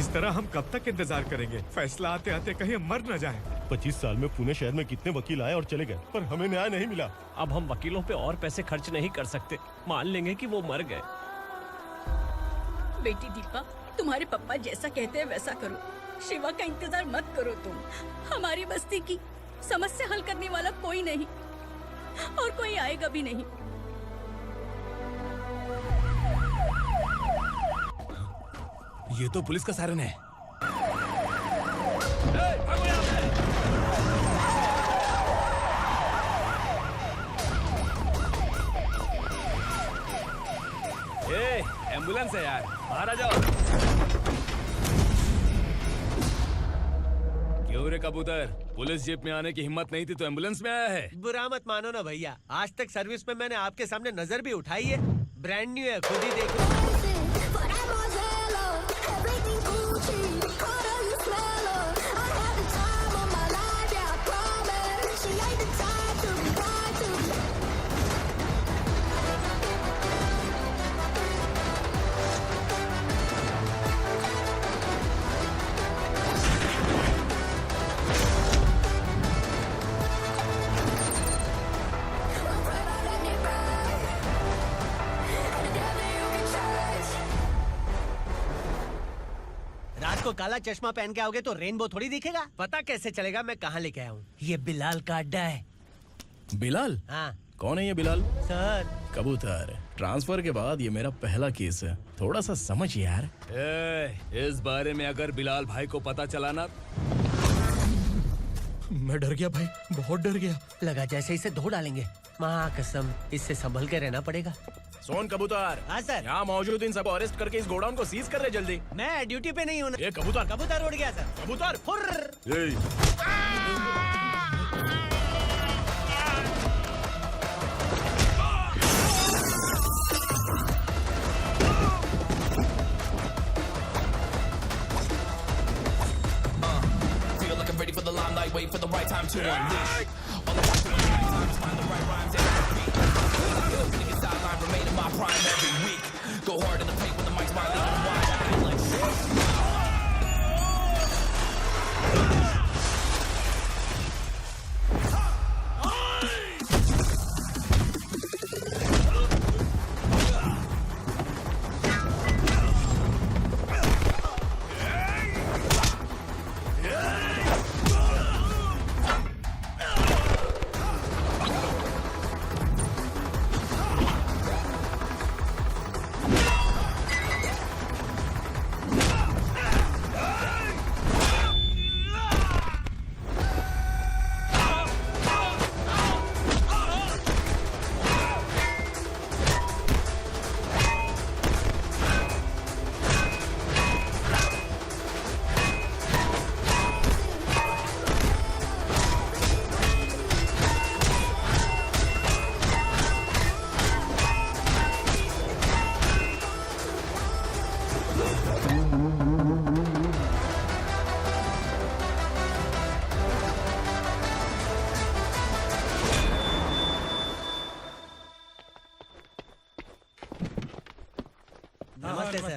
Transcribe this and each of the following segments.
इस तरह हम कब तक इंतजार करेंगे? फैसला आते आते कहीं हम मर न जाएं। 25 साल में पुणे शहर में कितने वकील आए और चले गए, पर हमें न्याय नहीं मिला। अब हम वकीलों पे और पैसे खर्च नहीं कर सकते। मान लेंगे कि वो मर गए। बेटी दीपा, तुम्हारे पापा जैसा कहते हैं वैसा करो। शिवा का इंतजार मत करो तुम। हमारी बस्ती की समस्या हल करने वाला कोई नहीं और कोई आएगा भी नहीं। ये तो पुलिस का सायरन है। एम्बुलेंस है यार, बाहर आ जाओ। क्यों रे कबूतर, पुलिस जीप में आने की हिम्मत नहीं थी तो एम्बुलेंस में आया है? बुरा मत मानो ना भैया, आज तक सर्विस में मैंने आपके सामने नजर भी उठाई है। ब्रांड न्यू है, खुद ही देखो। रात को काला चश्मा पहन के आओगे तो रेनबो थोड़ी दिखेगा। पता कैसे चलेगा मैं कहाँ लेके आया हूँ? ये बिलाल का अड्डा है। बिलाल? हाँ कौन है ये बिलाल? सर, कबूतर, ट्रांसफर के बाद ये मेरा पहला केस है, थोड़ा सा समझ यार। इस बारे में अगर बिलाल भाई को पता चला ना। मैं डर गया भाई, बहुत डर गया। लगा जैसे इसे धो डालेंगे। माँ कसम, इससे संभल के रहना पड़ेगा। सोन कबूतर। हाँ सर। यहाँ मौजूद इन सबको अरेस्ट करके इस गोडाउन को सीज कर रहे जल्दी। मैं ड्यूटी पे नहीं हूँ। ये कबूतर। कबूतर उड़ गया सर। कबूतर फुर्र। Ready for the limelight, wait for the right time to unleash. All I have to do is find the right rhymes and beat. Niggas sideline remain in my prime every week. Go hard in the paint when the mic's wide and wide. I feel like shit.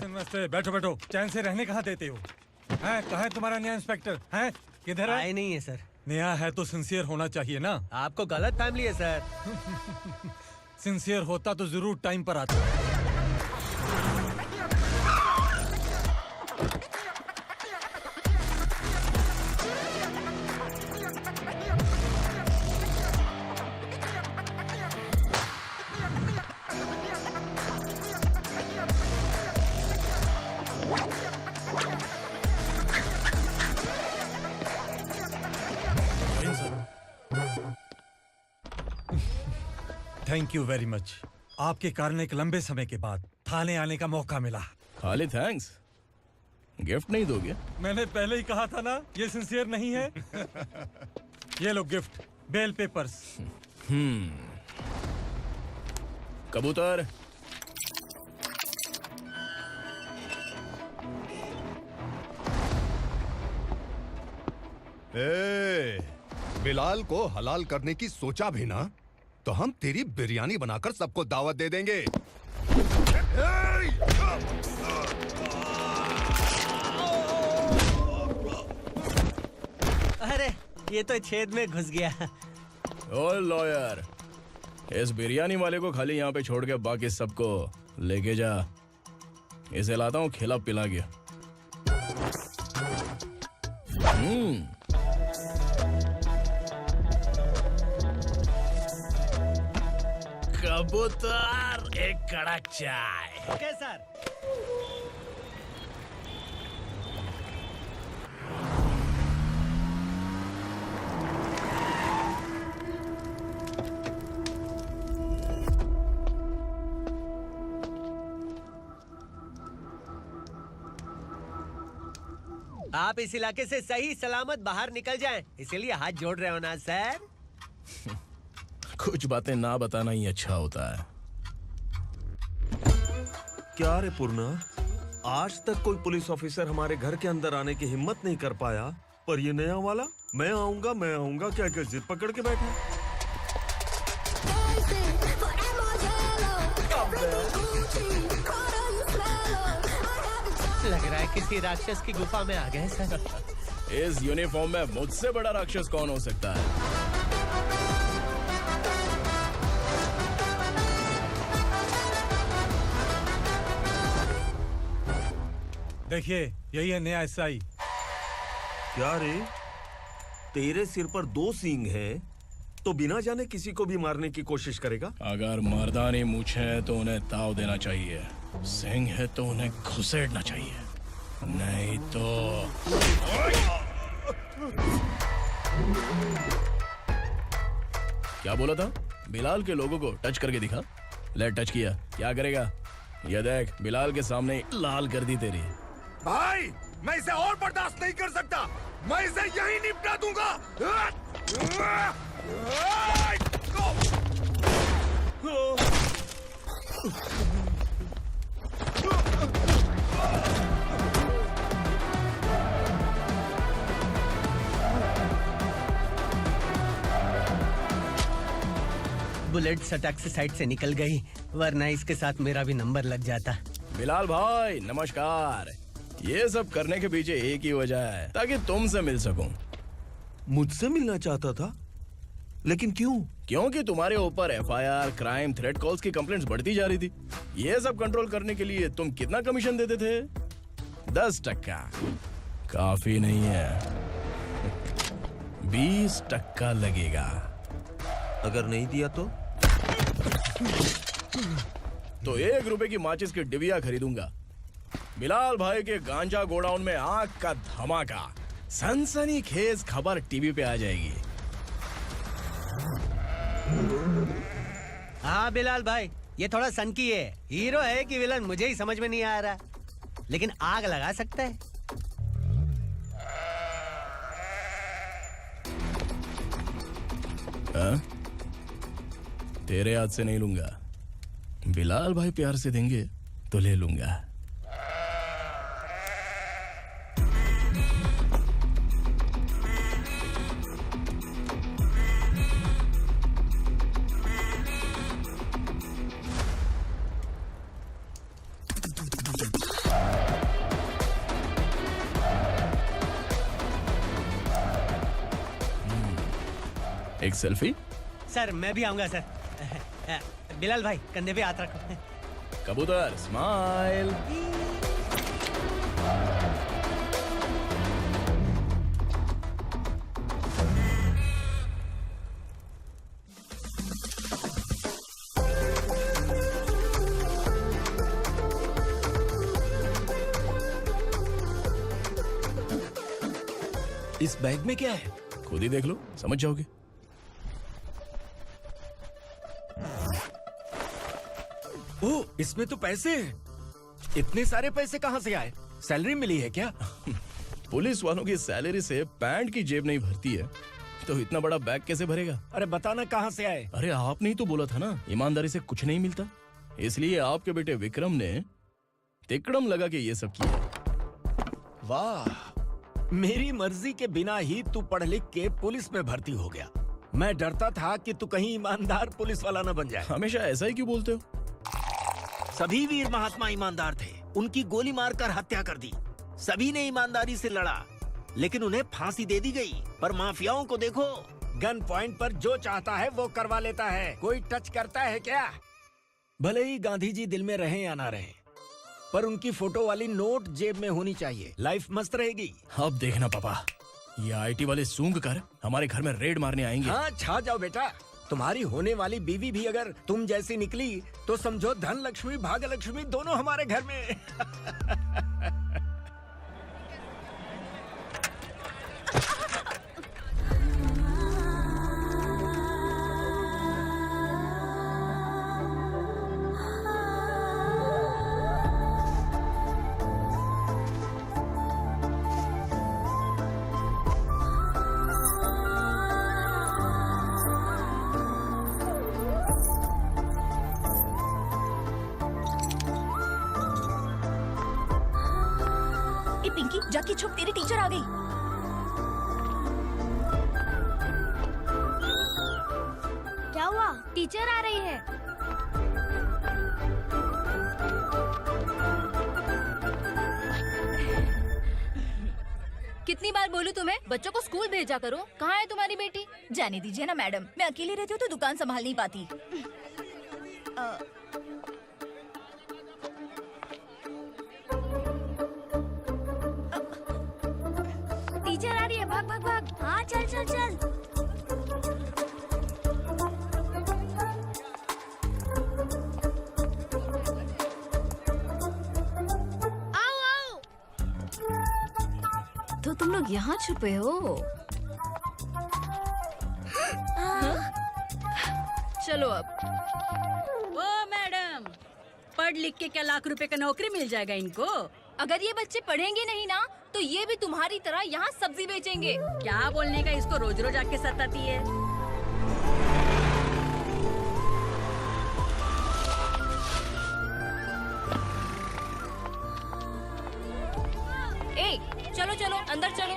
नमस्ते, बैठो बैठो। चैन से रहने कहाँ देते हो? हैं, कहाँ है तुम्हारा नया इंस्पेक्टर? हैं, किधर है? आए नहीं है सर। नया है तो सिंसियर होना चाहिए ना। आपको गलत फैमिली है सर। सिंसियर होता तो जरूर टाइम पर आता। Thank you very much. आपके कारण एक लंबे समय के बाद थाने आने का मौका मिला। खाली थैंक्स, गिफ्ट नहीं दोगे? मैंने पहले ही कहा था ना, ये सिंसियर नहीं है। ये लो गिफ्ट, बेल पेपर्स। कबूतर, बिलाल को हलाल करने की सोचा भी ना, तो हम तेरी बिरयानी बनाकर सबको दावत दे देंगे। अरे ये तो छेद में घुस गया। ओ लॉयर, इस बिरयानी वाले को खाली यहाँ पे छोड़ के बाकी सबको लेके जा। इसे लाता हूँ खिला पिला गया। कबूतर, एक कड़क चाय। Okay sir. आप इस इलाके से सही सलामत बाहर निकल जाएं, इसीलिए हाथ जोड़ रहे हो ना सर? कुछ बातें ना बताना ही अच्छा होता है। क्या रे पूर्णा, आज तक कोई पुलिस ऑफिसर हमारे घर के अंदर आने की हिम्मत नहीं कर पाया, पर ये नया वाला मैं आऊंगा क्या क्या जिद पकड़ के बैठा। लग रहा है किसी राक्षस की गुफा में आ गए सर। इस यूनिफॉर्म में मुझसे बड़ा राक्षस कौन हो सकता है? देखिए, यही है नया एसआई। क्या रे, तेरे सिर पर 2 सींग हैं, तो बिना जाने किसी को भी मारने की कोशिश करेगा? अगर मर्दानी मूछें हैं तो उन्हें ताव देना चाहिए, सिंह है तो उन्हें घुसेड़ना चाहिए, नहीं तो। क्या बोला था? बिलाल के लोगों को टच करके दिखा। ले टच किया, क्या करेगा? ये देख, बिलाल के सामने लाल कर दी तेरी। भाई, मैं इसे और बर्दाश्त नहीं कर सकता। मैं इसे यहीं निपटा दूंगा। बुलेट सटक से साइड से निकल गई, वरना इसके साथ मेरा भी नंबर लग जाता। बिलाल भाई नमस्कार। ये सब करने के पीछे एक ही वजह है, ताकि तुमसे मिल सकूं। मुझसे मिलना चाहता था, लेकिन क्यों? क्योंकि तुम्हारे ऊपर एफआईआर, क्राइम, थ्रेट कॉल्स की कंप्लेंट्स बढ़ती जा रही थी। ये सब कंट्रोल करने के लिए तुम कितना कमीशन देते थे? 10%। काफी नहीं है, 20% लगेगा। अगर नहीं दिया तो 1 रुपए की माचिस की डिबिया खरीदूंगा। बिलाल भाई के गांजा गोडाउन में आग का धमाका, सनसनीखेज खबर टीवी पे आ जाएगी। हाँ बिलाल भाई, ये थोड़ा सनकी है। हीरो है कि विलन मुझे ही समझ में नहीं आ रहा, लेकिन आग लगा सकता है। हाँ? तेरे हाथ से नहीं लूंगा, बिलाल भाई प्यार से देंगे तो ले लूंगा। एक सेल्फी? सर मैं भी आऊंगा सर। बिलाल भाई कंधे पे हाथ रखो। कबूतर स्माइल। इस बैग में क्या है? खुद ही देख लो, समझ जाओगे। ओह, इसमें तो पैसे हैं। इतने सारे पैसे कहाँ से आए? सैलरी मिली है क्या? पुलिस वालों की सैलरी से पैंट की जेब नहीं भरती है, तो इतना बड़ा बैग कैसे भरेगा? अरे बताना कहाँ से आए? अरे आपने ही तो बोला था ना, ईमानदारी से कुछ नहीं मिलता। इसलिए आपके बेटे विक्रम ने तिकड़म लगा के ये सब किया। वाह, मेरी मर्जी के बिना ही तू पढ़ लिख के पुलिस में भर्ती हो गया। मैं डरता था कि तू कहीं ईमानदार पुलिस वाला न बन जाए। हमेशा ऐसा ही क्यों बोलते हो? सभी वीर महात्मा ईमानदार थे, उनकी गोली मारकर हत्या कर दी। सभी ने ईमानदारी से लड़ा, लेकिन उन्हें फांसी दे दी गई। पर माफियाओं को देखो, गन पॉइंट पर जो चाहता है वो करवा लेता है। कोई टच करता है क्या? भले ही गांधी जी दिल में रहे या ना रहे, पर उनकी फोटो वाली नोट जेब में होनी चाहिए। लाइफ मस्त रहेगी। अब देखना पापा, ये आईटी वाले सूंघ कर हमारे घर में रेड मारने आएंगे। हाँ, छा जाओ बेटा। तुम्हारी होने वाली बीवी भी अगर तुम जैसी निकली तो समझो धन लक्ष्मी भाग्य लक्ष्मी दोनों हमारे घर में। ए पिंकी, जाके छुप, तेरी टीचर आ गई। क्या हुआ? टीचर आ रही है। कितनी बार बोलूं तुम्हें, बच्चों को स्कूल भेजा करो। कहाँ है तुम्हारी बेटी? जाने दीजिए ना मैडम, मैं अकेली रहती हूँ तो दुकान संभाल नहीं पाती। टीचर आ रही है, भाग भाग भाग। हाँ, चल चल चल। आओ आओ। तो तुम लोग यहाँ छुपे हो? चलो अब। ओ मैडम, पढ़ लिख के क्या लाख रुपए का नौकरी मिल जाएगा इनको? अगर ये बच्चे पढ़ेंगे नहीं ना तो ये भी तुम्हारी तरह यहाँ सब्जी बेचेंगे। क्या बोलने का, इसको रोज रोज आके सताती है। ए, चलो चलो अंदर चलो।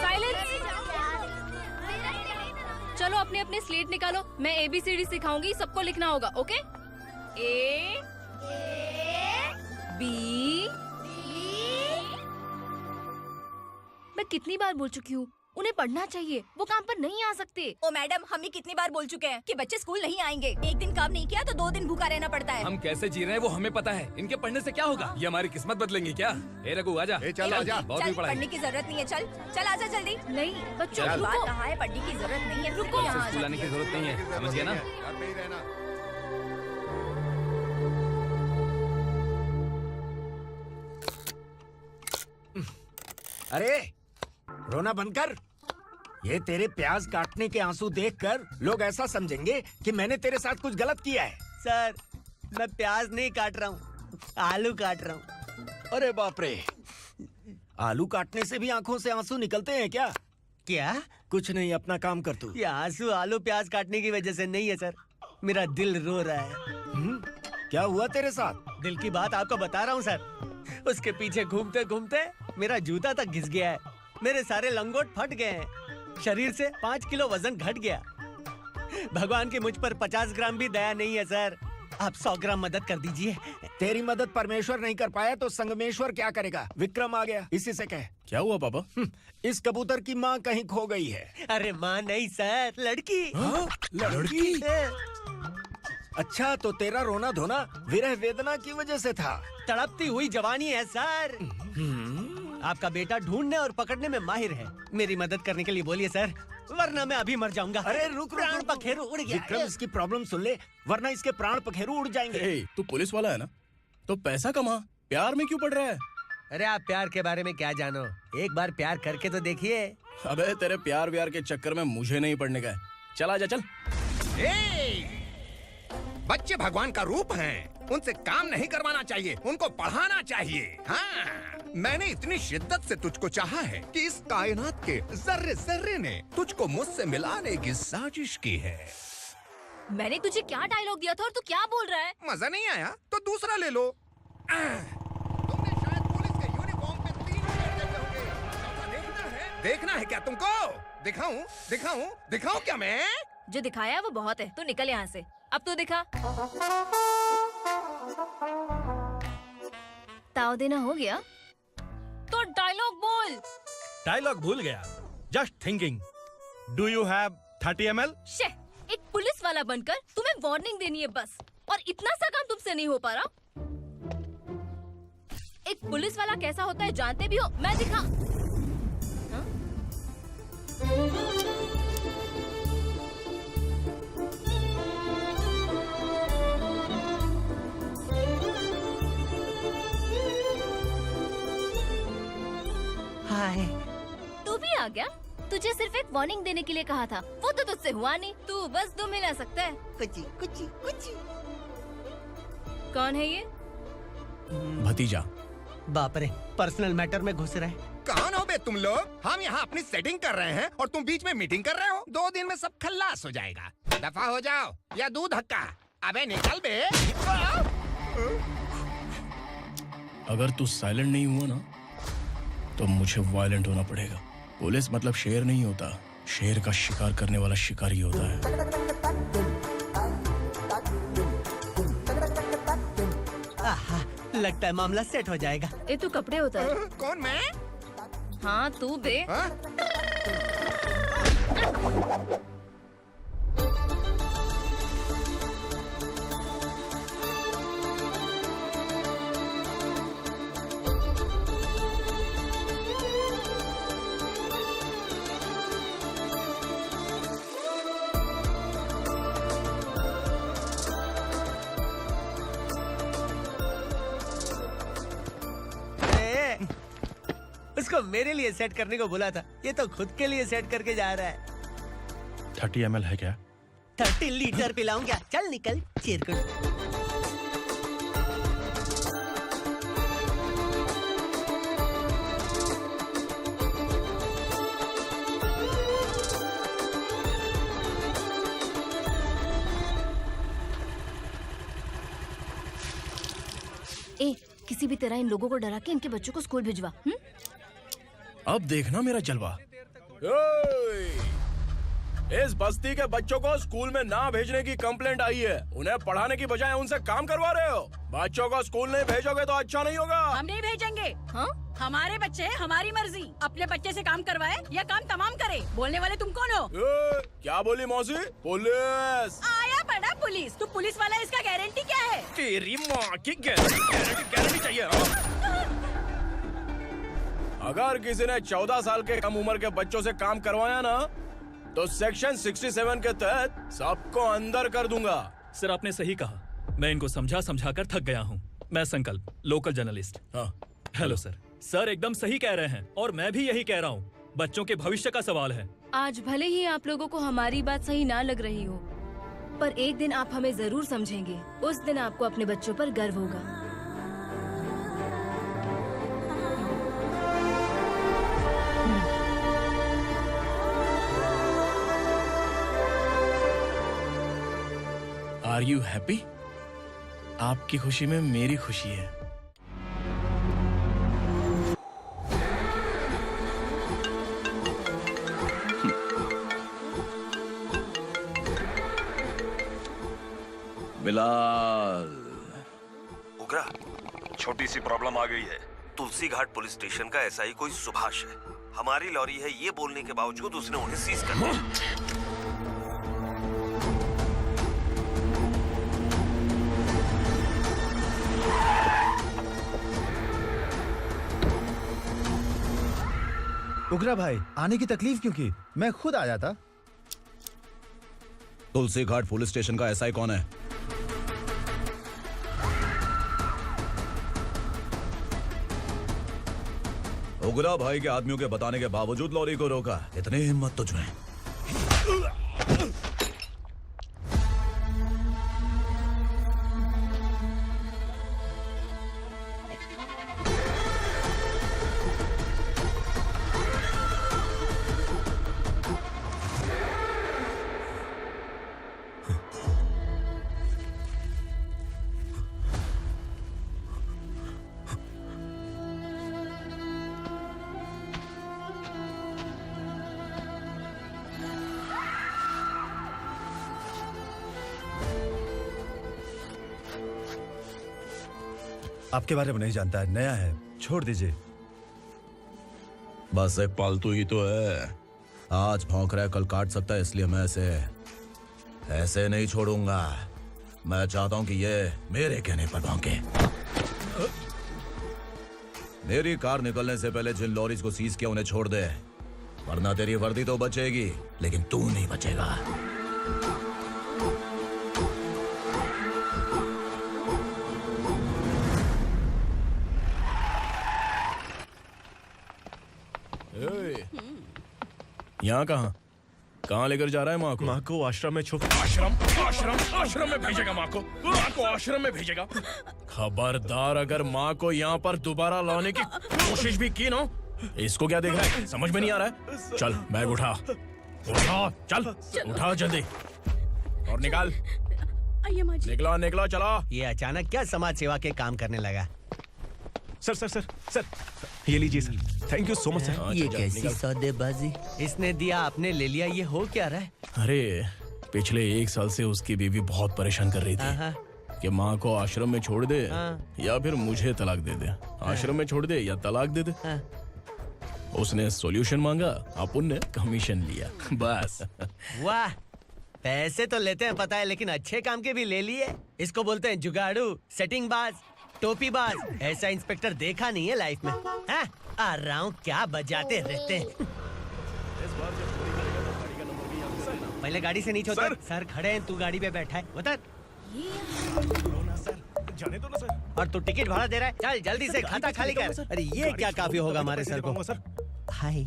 साइलेंस। चलो अपने अपने स्लेट निकालो, मैं ABCD सिखाऊंगी, सबको लिखना होगा। ओके? A B। मैं कितनी बार बोल चुकी हूँ, उन्हें पढ़ना चाहिए, वो काम पर नहीं आ सकते। ओ मैडम, हम भी कितनी बार बोल चुके हैं कि बच्चे स्कूल नहीं आएंगे। एक दिन काम नहीं किया तो 2 दिन भूखा रहना पड़ता है। हम कैसे जी रहे हैं वो हमें पता है, इनके पढ़ने से क्या होगा? ये हमारी किस्मत बदलेंगे क्या? ए रघु आजा। चल आजा। बहुत भी पढ़ाई। पढ़ने की जरूरत नहीं है, चल चल आजा जल्दी। नहीं बच्चों, बात कहा है, पढ़ने की जरूरत नहीं है, रुको। यहाँ स्कूल आने की जरूरत नहीं है, समझ गया ना? घर पे ही रहना। अरे रोना बंद कर। ये तेरे प्याज काटने के आंसू देखकर लोग ऐसा समझेंगे कि मैंने तेरे साथ कुछ गलत किया है। सर, मैं प्याज नहीं काट रहा हूँ, आलू काट रहा हूँ। अरे बाप रे, आलू काटने से भी आंखों से आंसू निकलते हैं क्या? क्या? कुछ नहीं, अपना काम कर तू। ये आंसू आलू प्याज काटने की वजह से नहीं है सर, मेरा दिल रो रहा है। क्या हुआ तेरे साथ? दिल की बात आपको बता रहा हूँ सर। उसके पीछे घूमते घूमते मेरा जूता तक घिस गया है, मेरे सारे लंगोट फट गए हैं, शरीर से 5 किलो वजन घट गया। भगवान की मुझ पर 50 ग्राम भी दया नहीं है सर, आप 100 ग्राम मदद कर दीजिए। तेरी मदद परमेश्वर नहीं कर पाया तो संगमेश्वर क्या करेगा? विक्रम आ गया, इसी से कह। क्या हुआ पापा? इस कबूतर की माँ कहीं खो गई है। अरे माँ नहीं सर, लड़की। लड़की? अच्छा, तो तेरा रोना धोना विरह वेदना की वजह से था। तड़पती हुई जवानी है सर। आपका बेटा ढूंढने और पकड़ने में माहिर है, मेरी मदद करने के लिए बोलिए सर, वरना मैं अभी मर जाऊंगा। अरे रुक, प्राण पखेरु उड़ गया। विक्रम, इसकी प्रॉब्लम सुन ले, वरना इसके प्राण पखेरु उड़ जाएंगे। तू पुलिस वाला है ना, तो पैसा कमा, प्यार में क्यों पड़ रहा है? अरे आप प्यार के बारे में क्या जानो, एक बार प्यार करके तो देखिए। अबे तेरे प्यार व्यार के चक्कर में मुझे नहीं पड़ने का है। चल आजा चल। बच्चे भगवान का रूप हैं, उनसे काम नहीं करवाना चाहिए, उनको पढ़ाना चाहिए। हाँ, मैंने इतनी शिद्दत से तुझको चाहा है कि इस कायनात के जर्रे जर्रे ने तुझको मुझसे मिलाने की साजिश की है। मैंने तुझे क्या डायलॉग दिया था और तू क्या बोल रहा है? मजा नहीं आया तो दूसरा ले लो। तुमने शायद पुलिस के यूनिफॉर्म पे 3 शेर देखे होंगे। देखना है क्या तुमको? दिखाऊं दिखाऊं दिखाऊं क्या मैं? जो दिखाया वो बहुत है, तू निकल यहाँ से। अब तो दिखा। ताव देना हो गया? तो डायलॉग बोल। डायलॉग भूल गया। Just thinking. Do you have 30 ml? शे, एक पुलिस वाला बनकर तुम्हें वार्निंग देनी है बस, और इतना सा काम तुमसे नहीं हो पा रहा। एक पुलिस वाला कैसा होता है जानते भी हो? मैं दिखा। हाय। तू भी आ गया? तुझे सिर्फ एक वार्निंग देने के लिए कहा था, वो तो तुझसे हुआ नहीं। तू बस दम हिला सकता है। कुची कुची कुची। कौन है ये? भतीजा। बाप रे, पर्सनल मैटर में घुस रहे। कौन हो बे तुम लोग? हम यहाँ अपनी सेटिंग कर रहे हैं और तुम बीच में मीटिंग कर रहे हो। 2 दिन में सब खल्लास हो जाएगा। दफा हो जाओ या दूध धक्का। अबे निकल बे। अगर तू साइलेंट नहीं हुआ ना तो मुझे वायलेंट होना पड़ेगा। पुलिस मतलब शेर नहीं होता, शेर का शिकार करने वाला शिकारी होता है। आहा, लगता है मामला सेट हो जाएगा। ये तू कपड़े उतार। कौन मैं? हाँ तू बे। उसको मेरे लिए सेट करने को बोला था, ये तो खुद के लिए सेट करके जा रहा है। 30 ml है क्या? 30 लीटर पिलाऊं क्या? चल निकल चिरकुट। ए, किसी भी तरह इन लोगों को डरा के इनके बच्चों को स्कूल भिजवा। अब देखना मेरा जलवा। इस बस्ती के बच्चों को स्कूल में ना भेजने की कंप्लेंट आई है। उन्हें पढ़ाने की बजाय उनसे काम करवा रहे हो। बच्चों को स्कूल नहीं भेजोगे तो अच्छा नहीं होगा। हम नहीं भेजेंगे। हाँ? हमारे बच्चे हमारी मर्जी। अपने बच्चे से काम करवाए या काम तमाम करे। बोलने वाले तुम कौन हो? क्या बोली मौसी? पुलिस आया बड़ा पुलिस। तू पुलिस वाला, इसका गारंटी क्या है? तेरी माँ की गारंटी चाहिए। अगर किसी ने 14 साल के कम उम्र के बच्चों से काम करवाया ना तो सेक्शन 67 के तहत सबको अंदर कर दूंगा। सर आपने सही कहा। मैं इनको समझा कर थक गया हूँ। मैं संकल्प, लोकल जर्नलिस्ट। हाँ। Hello sir. सर एकदम सही कह रहे हैं और मैं भी यही कह रहा हूँ। बच्चों के भविष्य का सवाल है। आज भले ही आप लोगों को हमारी बात सही ना लग रही हो, पर एक दिन आप हमें जरूर समझेंगे। उस दिन आपको अपने बच्चों पर गर्व होगा। Are you happy? आपकी खुशी में मेरी खुशी है। बिलाल। उगरा, छोटी सी प्रॉब्लम आ गई है। तुलसी घाट पुलिस स्टेशन का एसआई कोई सुभाष है। हमारी लॉरी है ये बोलने के बावजूद उसने उन्हें सीज कर दिया। उगरा भाई, आने की तकलीफ क्यों की? मैं खुद आ जाता। तुलसी घाट पुलिस स्टेशन का एसआई कौन है? उगरा भाई के आदमियों के बताने के बावजूद लॉरी को रोका। इतनी हिम्मत तुझमें? आपके बारे में नहीं जानता है, नया है, छोड़ दीजिए। बस एक पालतू ही तो है। आज भौंक रहा है, कल काट सकता है, इसलिए मैं ऐसे नहीं छोड़ूंगा। मैं चाहता हूं कि ये मेरे कहने पर भौंके। मेरी कार निकलने से पहले जिन लॉरीज को सीज किया उन्हें छोड़ दे, वरना तेरी वर्दी तो बचेगी लेकिन तू नहीं बचेगा। यहाँ कहाँ लेकर जा रहा है माँ को? माँ को आश्रम में आश्रम में भेजेगा। माँ को आश्रम में भेजेगा। खबरदार, अगर माँ को यहाँ पर दोबारा लाने की कोशिश भी की ना, इसको क्या देख रहा है? समझ में नहीं आ रहा है? चल बैग उठा, चल उठा जल्दी और निकाल। निकला चला। ये अचानक क्या समाज सेवा के काम करने लगा? सर ये लीजिए sir. Thank you so much sir. ये कैसी सौदेबाजी? इसने दिया, आपने ले लिया, ये हो क्या रहा है? अरे पिछले 1 साल से उसकी बीवी बहुत परेशान कर रही थी कि माँ को आश्रम में छोड़ दे या फिर मुझे तलाक दे दे। आश्रम में छोड़ दे या तलाक दे दे। उसने सॉल्यूशन मांगा, अपन ने कमीशन लिया, बस। वाह, पैसे तो लेते हैं पता है, लेकिन अच्छे काम के भी ले लिए। इसको बोलते हैं जुगाड़ू, सेटिंग बाज, टोपी बाज। ऐसा इंस्पेक्टर देखा नहीं है लाइफ में। हाँ? आ रहा हूँ, क्या बजाते रहते हैं। पहले गाड़ी से नीचे उतर। सर खड़े हैं, तू गाड़ी पे बैठा है, उतर। जाने दो ना सर। और तू टिकट भाड़ा दे रहा है, चल जल्दी से खाता खाली कर। अरे ये क्या काफी होगा हमारे सर को। हाय।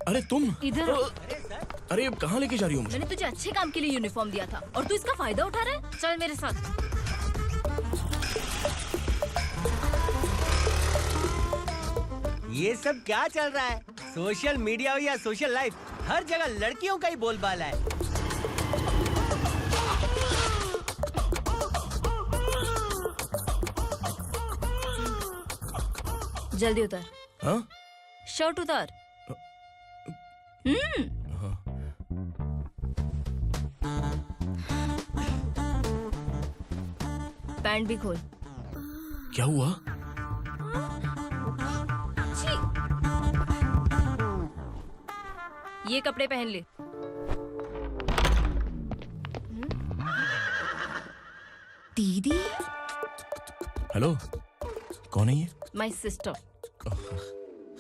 अरे तुम इधर। अरे अब कहाँ लेके जा रही हो मुझे? मैंने तुझे अच्छे काम के लिए यूनिफॉर्म दिया था और तू इसका फायदा उठा रहा है। चल मेरे साथ। ये सब क्या चल रहा है? सोशल मीडिया हो या सोशल लाइफ, हर जगह लड़कियों का ही बोलबाला है। जल्दी उतर। हाँ? शर्ट उतार। पैंट भी खोल। क्या हुआ? ये कपड़े पहन ले। दीदी। हेलो, कौन है ये? My sister.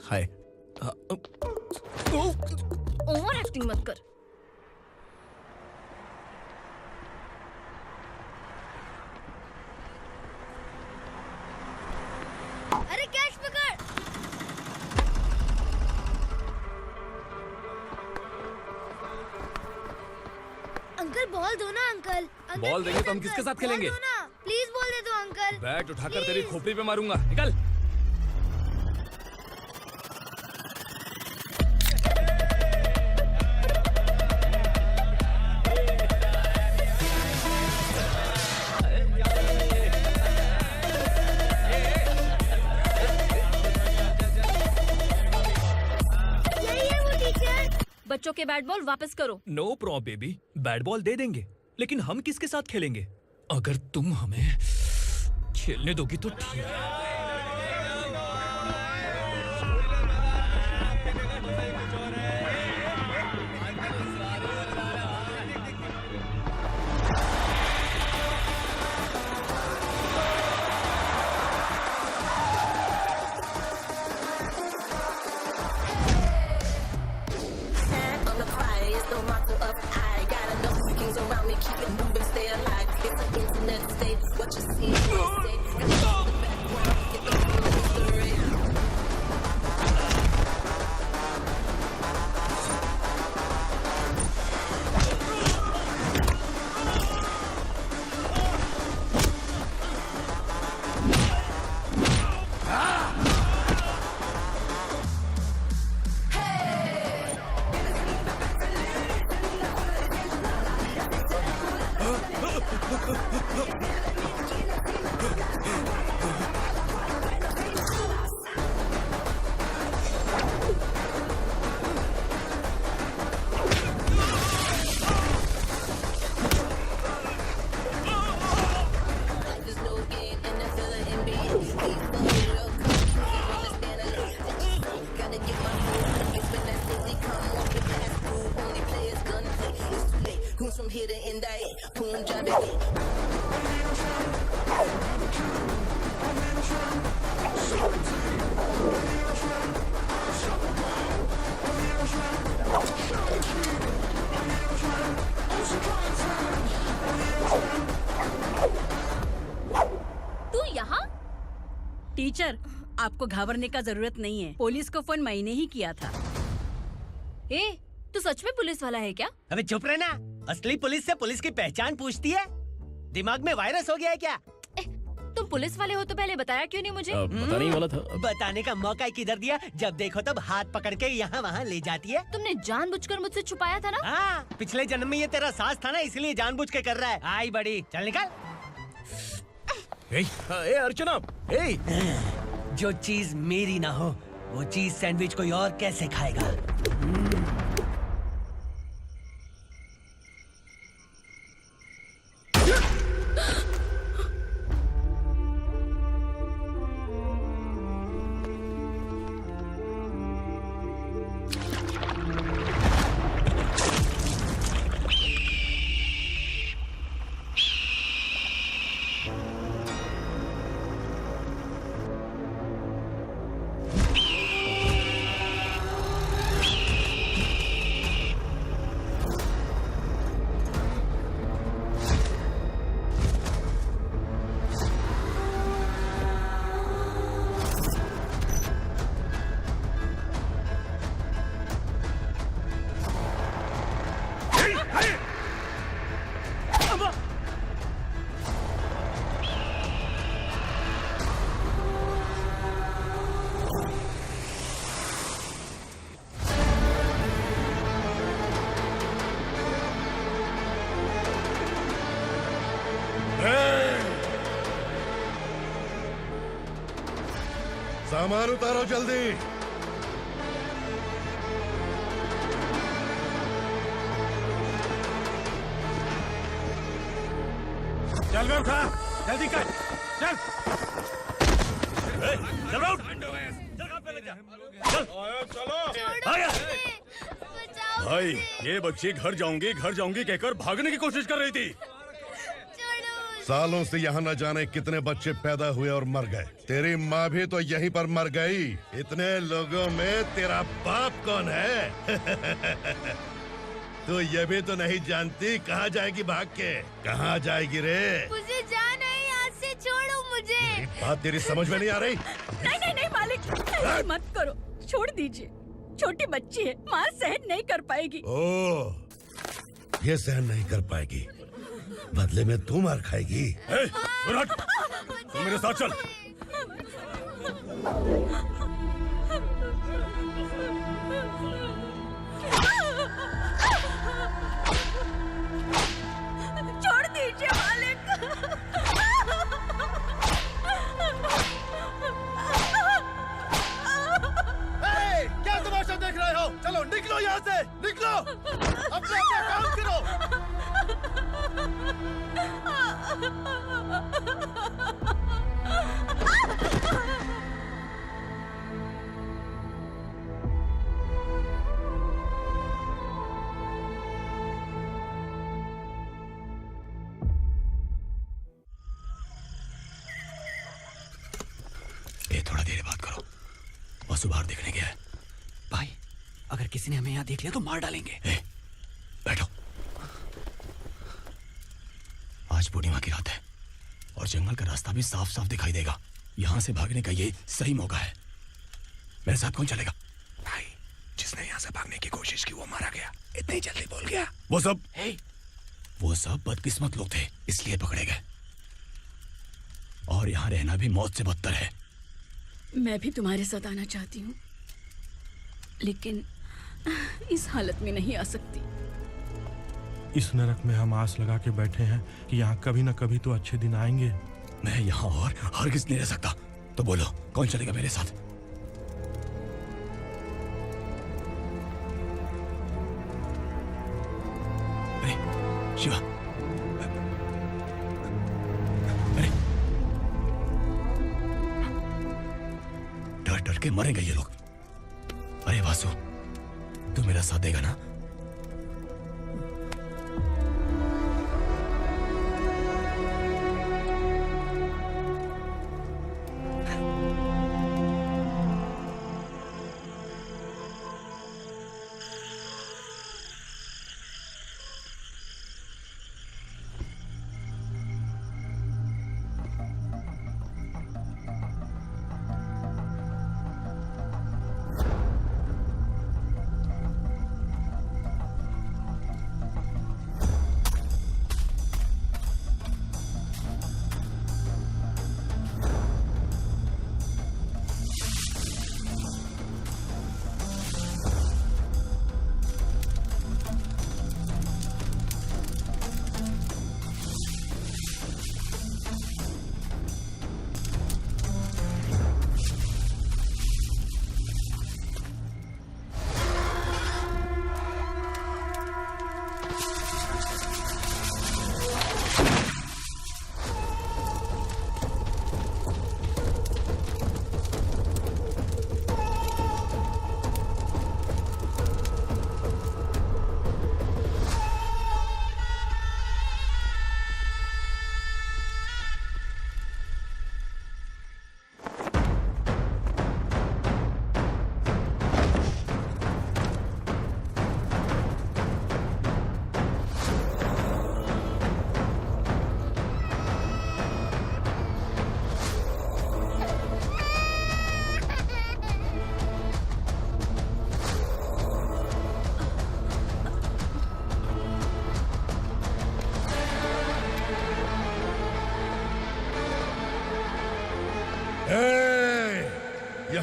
Hi. Over acting मत कर। अरे कैच पकड़। अंकल बॉल दो ना अंकल। बॉल देंगे तो हम किसके साथ खेलेंगे? प्लीज बॉल दे दो अंकल। बैट उठाकर तेरी खोपड़ी पे मारूंगा। निकल। बच्चों के बैट बॉल वापस करो। No problem baby, bat ball दे देंगे, लेकिन हम किसके साथ खेलेंगे? अगर तुम हमें खेलने दोगी तो ठीक है। from here to end that. Punjabi. तू यहाँ? टीचर, आपको घबराने का जरूरत नहीं है। पुलिस को फोन मैंने ही किया था। ए, तू सच में पुलिस वाला है क्या? अबे चुप रहना। असली पुलिस से पुलिस की पहचान पूछती है? दिमाग में वायरस हो गया है क्या? तुम पुलिस वाले हो तो पहले बताया क्यों नहीं मुझे? बताने ही वाला था। बताने का मौका किधर दिया? जब देखो तब हाथ पकड़ के यहाँ वहाँ ले जाती है। तुमने जानबूझकर मुझसे छुपाया था ना? हाँ, पिछले जन्म में ये तेरा सास था ना, इसलिए जानबूझ के कर रहा है। आई बड़ी, चल निकल। ए अर्चना, जो चीज मेरी ना हो वो चीज सैंडविच कोई और कैसे खाएगा? सामान उतारो जल्दी। चल बे उठा, जल्दी कर, चल। चल आउट। भाई, ये बच्ची घर जाऊंगी कहकर भागने की कोशिश कर रही थी। सालों से यहाँ न जाने कितने बच्चे पैदा हुए और मर गए। तेरी माँ भी तो यहीं पर मर गई। इतने लोगों में तेरा बाप कौन है? तू ये भी तो नहीं जानती कहाँ जाएगी भाग के? कहाँ जाएगी रे? मुझे जाना है, यहाँ से छोड़ो मुझे। बात तेरी समझ में नहीं आ रही? नहीं मालिक, ऐसे मत करो, छोड़ दीजिए। छोटी बच्ची है, माँ सहन नहीं कर पाएगी। ओह, ये सहन नहीं कर पाएगी, बदले में तू मार खाएगी। तू मेरे साथ चल। छोड़ दीजिए मालिक। क्या तमाशा देख रहे हो? चलो निकलो यहाँ से, निकलो। अपना काम करो। थोड़ा देर बात करो। वसु बाहर देखने गया है। भाई, अगर किसी ने हमें यहाँ देख लिया तो मार डालेंगे। बैठो। आज पूर्णिमा की रात है और जंगल का रास्ता भी साफ साफ दिखाई देगा। यहाँ से भागने का ये सही मौका है। मेरे साथ कौन चलेगा? भाई, जिसने यहाँ से भागने की कोशिश की वो मारा गया। इतनी जल्दी बोल गया। वो सब बदकिस्मत लोग थे, इसलिए पकड़े गए। और यहाँ रहना भी मौत से बदतर है। मैं भी तुम्हारे साथ आना चाहती हूँ, लेकिन इस हालत में नहीं आ सकती। इस नरक में हम आस लगा के बैठे हैं कि यहाँ कभी न कभी तो अच्छे दिन आएंगे। मैं यहाँ और हरगिज़ नहीं रह सकता। तो बोलो, कौन चलेगा मेरे साथ? अरे शिवा, अरे डर डर के मरेंगे ये लोग। अरे वासु, तू मेरा साथ देगा ना?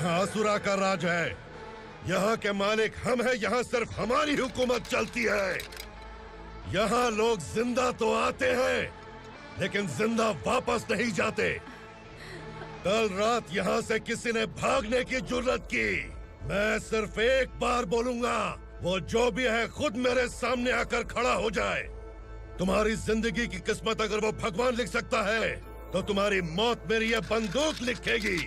यहाँ असुरा का राज है। यहाँ के मालिक हम हैं, यहाँ सिर्फ हमारी हुकूमत चलती है। यहाँ लोग जिंदा तो आते हैं लेकिन जिंदा वापस नहीं जाते। कल रात यहाँ से किसी ने भागने की जुर्रत की, मैं सिर्फ एक बार बोलूंगा, वो जो भी है खुद मेरे सामने आकर खड़ा हो जाए। तुम्हारी जिंदगी की किस्मत अगर वो भगवान लिख सकता है तो तुम्हारी मौत मेरी ये बंदूक लिखेगी।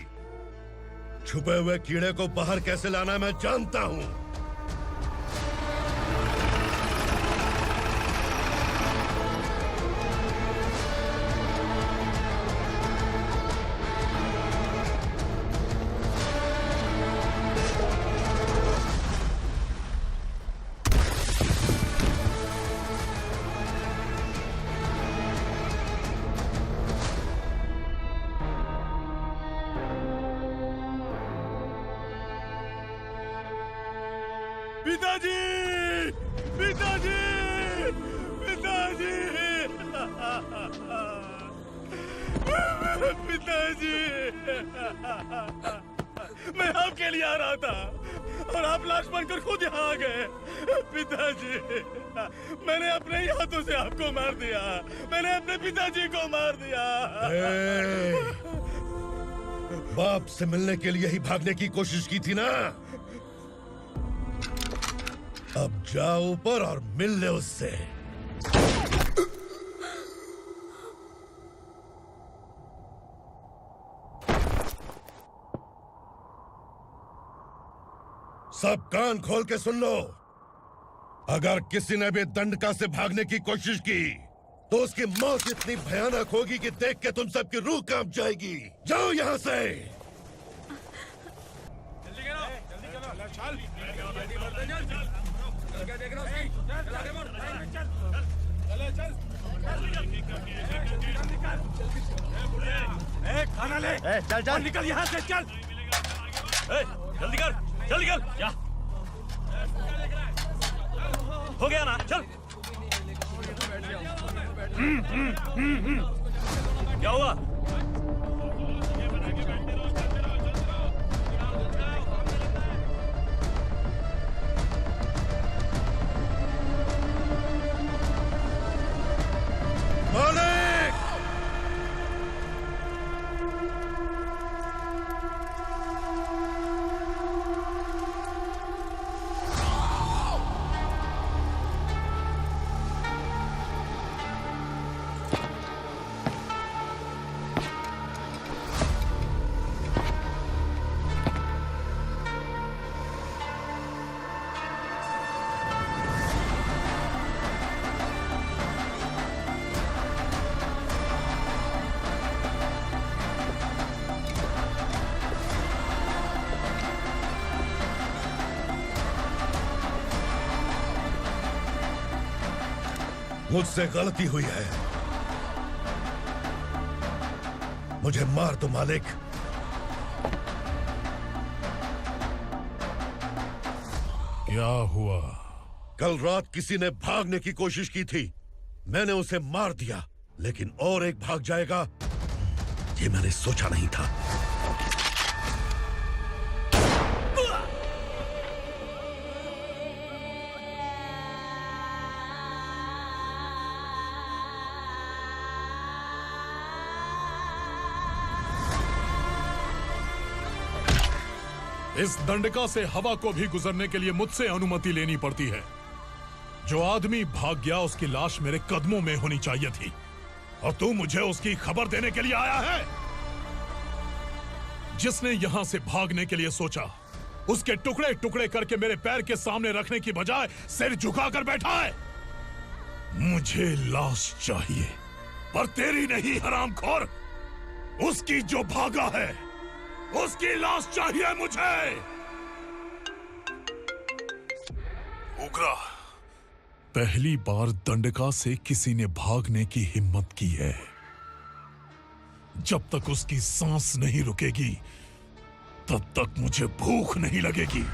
छुपे हुए कीड़े को बाहर कैसे लाना मैं जानता हूँ। पिताजी, पिताजी, पिताजी, पिताजी, मैं आपके लिए आ रहा था और आप लाश बनकर खुद यहाँ आ गए। पिताजी, मैंने अपने ही हाथों से आपको मार दिया। मैंने अपने पिताजी को मार दिया। बाप से मिलने के लिए ही भागने की कोशिश की थी ना? अब जाओ ऊपर और मिल ले उससे। सब कान खोल के सुन लो। अगर किसी ने भी दंडका से भागने की कोशिश की तो उसकी मौत इतनी भयानक होगी कि देख के तुम सबकी रूह कांप जाएगी। जाओ यहाँ से। खाना ले। चल चल निकल यहाँ से, चल। जल्दी कर, जल्दी कर। क्या हो गया ना? चल। क्या हुआ? मालिक! मुझसे गलती हुई है, मुझे मार दो मालिक। क्या हुआ? कल रात किसी ने भागने की कोशिश की थी, मैंने उसे मार दिया, लेकिन और एक भाग जाएगा ये मैंने सोचा नहीं था। इस दंडका से हवा को भी गुजरने के लिए मुझसे अनुमति लेनी पड़ती है। जो आदमी भाग गया उसकी लाश मेरे कदमों में होनी चाहिए थी, और तू मुझे उसकी खबर देने के लिए आया है। जिसने यहां से भागने के लिए सोचा उसके टुकड़े टुकड़े करके मेरे पैर के सामने रखने की बजाय सिर झुकाकर बैठा है। मुझे लाश चाहिए, पर तेरी नहीं हरामखोर, उसकी जो भागा है उसकी लाश चाहिए मुझे। उग्रा, पहली बार दंडका से किसी ने भागने की हिम्मत की है। जब तक उसकी सांस नहीं रुकेगी तब तक मुझे भूख नहीं लगेगी।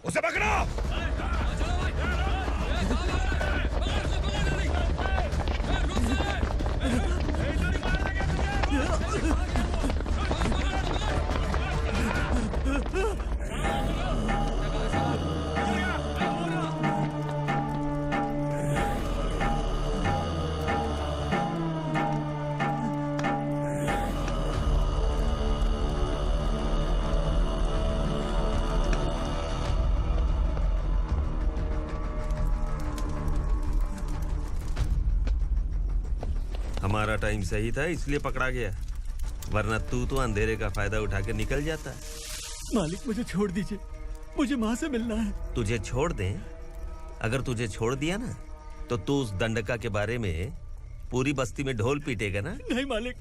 उसे पकड़ो। हमारा टाइम सही था इसलिए पकड़ा गया, वरना तू तो अंधेरे का फायदा उठा के निकल जाता। मालिक मुझे छोड़ दीजिए, मुझे माँ से मिलना है। तुझे छोड़ दें? अगर तुझे छोड़ दिया ना तो तू उस दंडका के बारे में पूरी बस्ती में ढोल पीटेगा ना। नहीं मालिक,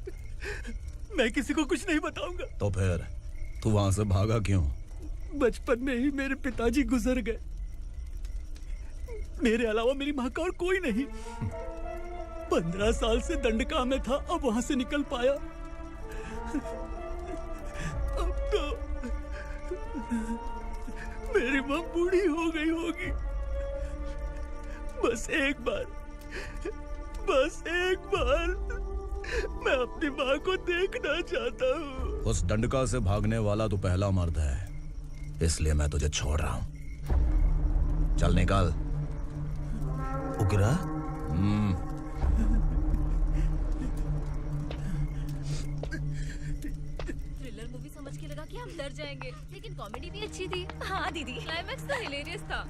मैं किसी को कुछ नहीं बताऊंगा। तो फिर तू वहां से भागा क्यों? बचपन में ही मेरे पिताजी गुजर गए, मेरे अलावा मेरी माँ का और कोई नहीं। 15 साल से दंडका में था, अब वहां से निकल पाया। अब तो मेरी माँ बूढ़ी हो गई होगी। बस एक बार मैं अपनी माँ को देखना चाहता हूँ। उस दंडका से भागने वाला तो पहला मर्द है, इसलिए मैं तुझे छोड़ रहा हूँ। चल निकल। उग्रा? थ्रिलर मूवी समझ के लगा कि हम डर जाएंगे, लेकिन कॉमेडी भी अच्छी थी। हाँ दीदी, क्लाइमैक्स तो हिलेरियस था।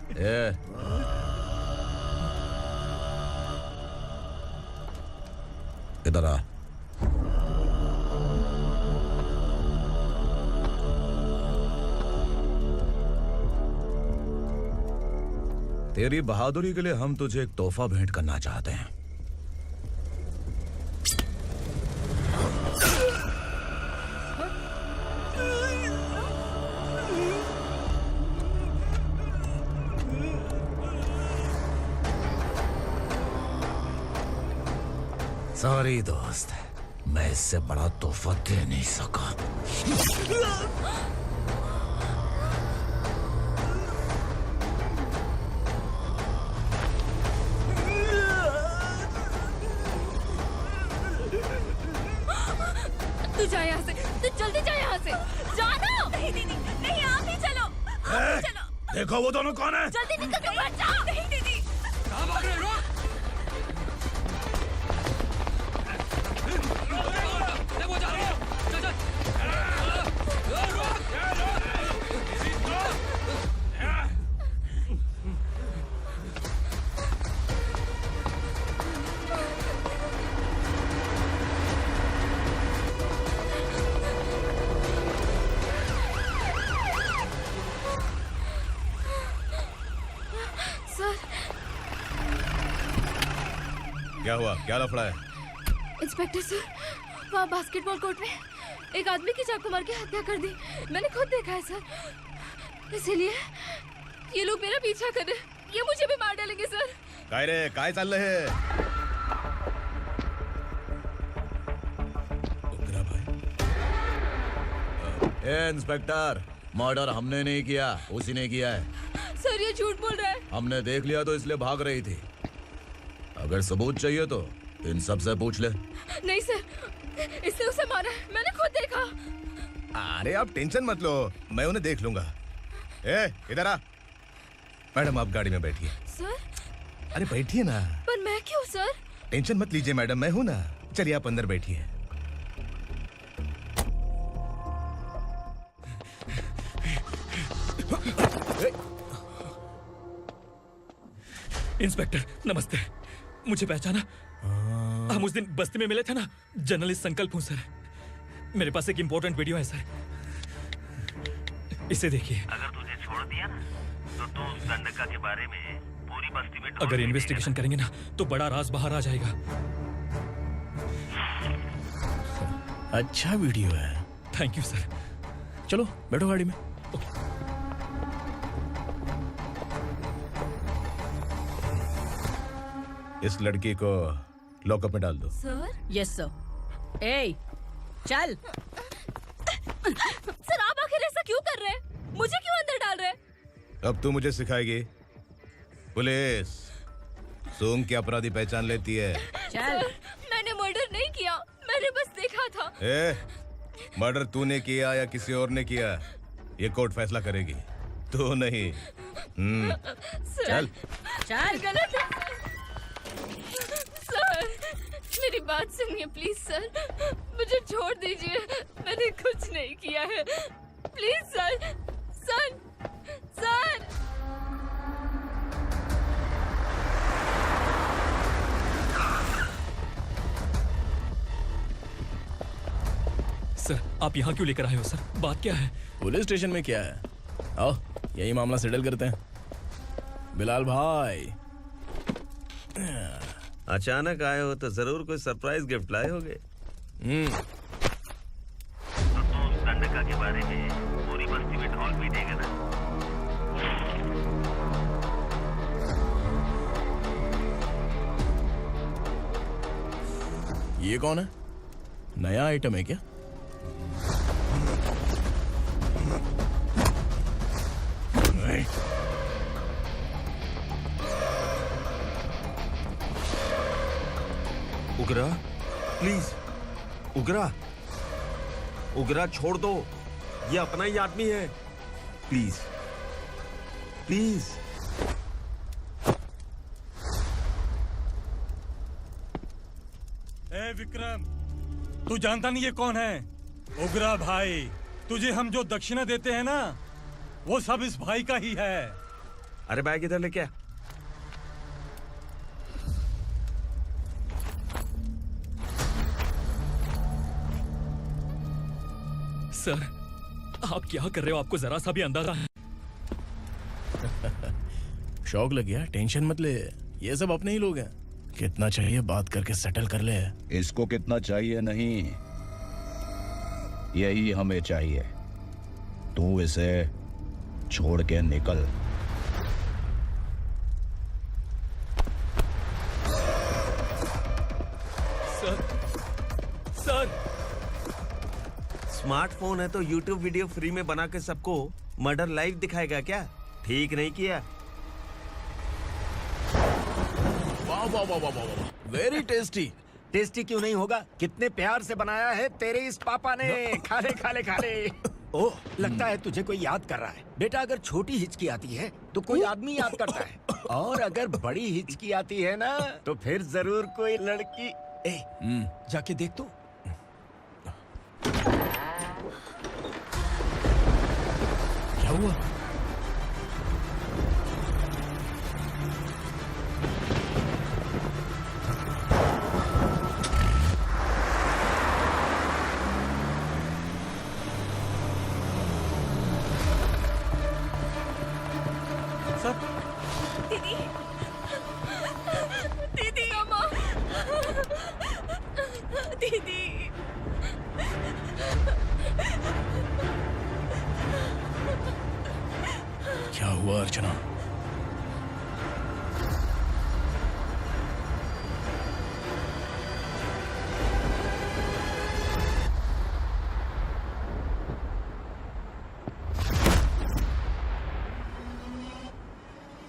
इधर आ। तेरी बहादुरी के लिए हम तुझे एक तोहफा भेंट करना चाहते हैं। सॉरी दोस्त, मैं इससे बड़ा तोहफा दे नहीं सका। तू जा यहाँ से, तू जल्दी जा यहाँ से। जानो। नहीं दीदी, नहीं आप ही चलो, आप ही चलो। देखो वो दोनों कौन है? जल्दी निकल के मत जाओ। नहीं दीदी। कहाँ भाग रहे हो? क्या हुआ? क्या लफड़ा है? इंस्पेक्टर सर, वहाँ बास्केटबॉल कोर्ट में एक आदमी की चाकू मार के हत्या कर दी। मैंने खुद देखा है सर, इसीलिए ये लोग मेरा पीछा कर रहे हैं। ये मुझे भी मार डालेंगे सर। काय रे, काय चाल रहे हैं? उग्रा भाई। इंस्पेक्टर, मर्डर हमने नहीं किया, उसी ने किया है। सर ये झूठ बोल रहा है। हमने देख लिया तो इसलिए भाग रही थी। अगर सबूत चाहिए तो इन सब से पूछ ले। नहीं सर, इसने उसे मारा है, मैंने खुद देखा। अरे आप टेंशन मत लो, मैं उन्हें देख लूंगा। इधर आ। मैडम आप गाड़ी में बैठिए। सर? अरे बैठिए ना। पर मैं क्यों सर? टेंशन मत लीजिए मैडम, मैं हूं ना। चलिए आप अंदर बैठिए। इंस्पेक्टर नमस्ते, मुझे पहचाना? हम उस दिन बस्ती में मिले थे ना। जर्नलिस्ट संकल्प हूँ सर। मेरे पास एक इम्पोर्टेंट वीडियो है सर, इसे देखिए। अगर तुझे छोड़ दिया ना तो तू उस दंडका के बारे में पूरी बस्ती में अगर इन्वेस्टिगेशन करेंगे ना तो बड़ा राज बाहर आ जाएगा। अच्छा वीडियो है। Thank you sir. चलो बैठो गाड़ी में। इस लड़की को लॉकअप में डाल दो। सर? Yes sir. ए, चल। सर आप आखिर ऐसा क्यों कर रहे हैं? मुझे क्यों अंदर डाल रहे हैं? अब तू मुझे सिखाएगी? पुलिस सोम की अपराधी पहचान लेती है। सर, मैंने मर्डर नहीं किया, मैंने बस देखा था। मर्डर तूने किया या किसी और ने किया, ये कोर्ट फैसला करेगी, तू नहीं। चल चल। गलत है सर, मेरी बात सुनिए प्लीज सर, मुझे छोड़ दीजिए, मैंने कुछ नहीं किया है, please sir. Sir sir sir आप यहाँ क्यों लेकर आए हो सर? बात क्या है? पुलिस स्टेशन में क्या है? आओ यही मामला सेटल करते हैं। बिलाल भाई, अचानक आए हो तो जरूर कोई सरप्राइज गिफ्ट लाए होगे। दंडका के बारे में पूरी बस्ती में ढोल पीटेगा ना। ये कौन है? नया आइटम है क्या? उगरा प्लीज, उगरा उगरा छोड़ दो, ये अपना ही आदमी है, प्लीज प्लीज। ए विक्रम, तू जानता नहीं ये कौन है? उगरा भाई। तुझे हम जो दक्षिणा देते हैं ना, वो सब इस भाई का ही है। अरे बैग इधर लेके आ। सर आप क्या कर रहे हो? आपको जरा सा भी अंदाजा है? शौक लग गया? टेंशन मत ले, ये सब अपने ही लोग हैं। कितना चाहिए बात करके सेटल कर ले। इसको कितना चाहिए नहीं, यही हमें चाहिए। तू इसे छोड़ के निकल। सर सर स्मार्टफोन है तो YouTube वीडियो फ्री में बना के सबको मर्डर लाइव दिखाएगा क्या? ठीक नहीं किया। वाह वाह वाह वाह वाह, वेरी टेस्टी। टेस्टी क्यों नहीं होगा? कितने प्यार से बनाया है तेरे इस पापा ने। खा ले खा ले खा ले। ओह, लगता है तुझे कोई याद कर रहा है। बेटा अगर छोटी हिचकी आती है तो कोई आदमी याद करता है, और अगर बड़ी हिचकी आती है ना तो फिर जरूर कोई लड़की। जाके देख तो। क्या हुआ? दीदी, दीदी, अम्मा, दीदी। क्या हुआ अर्चना?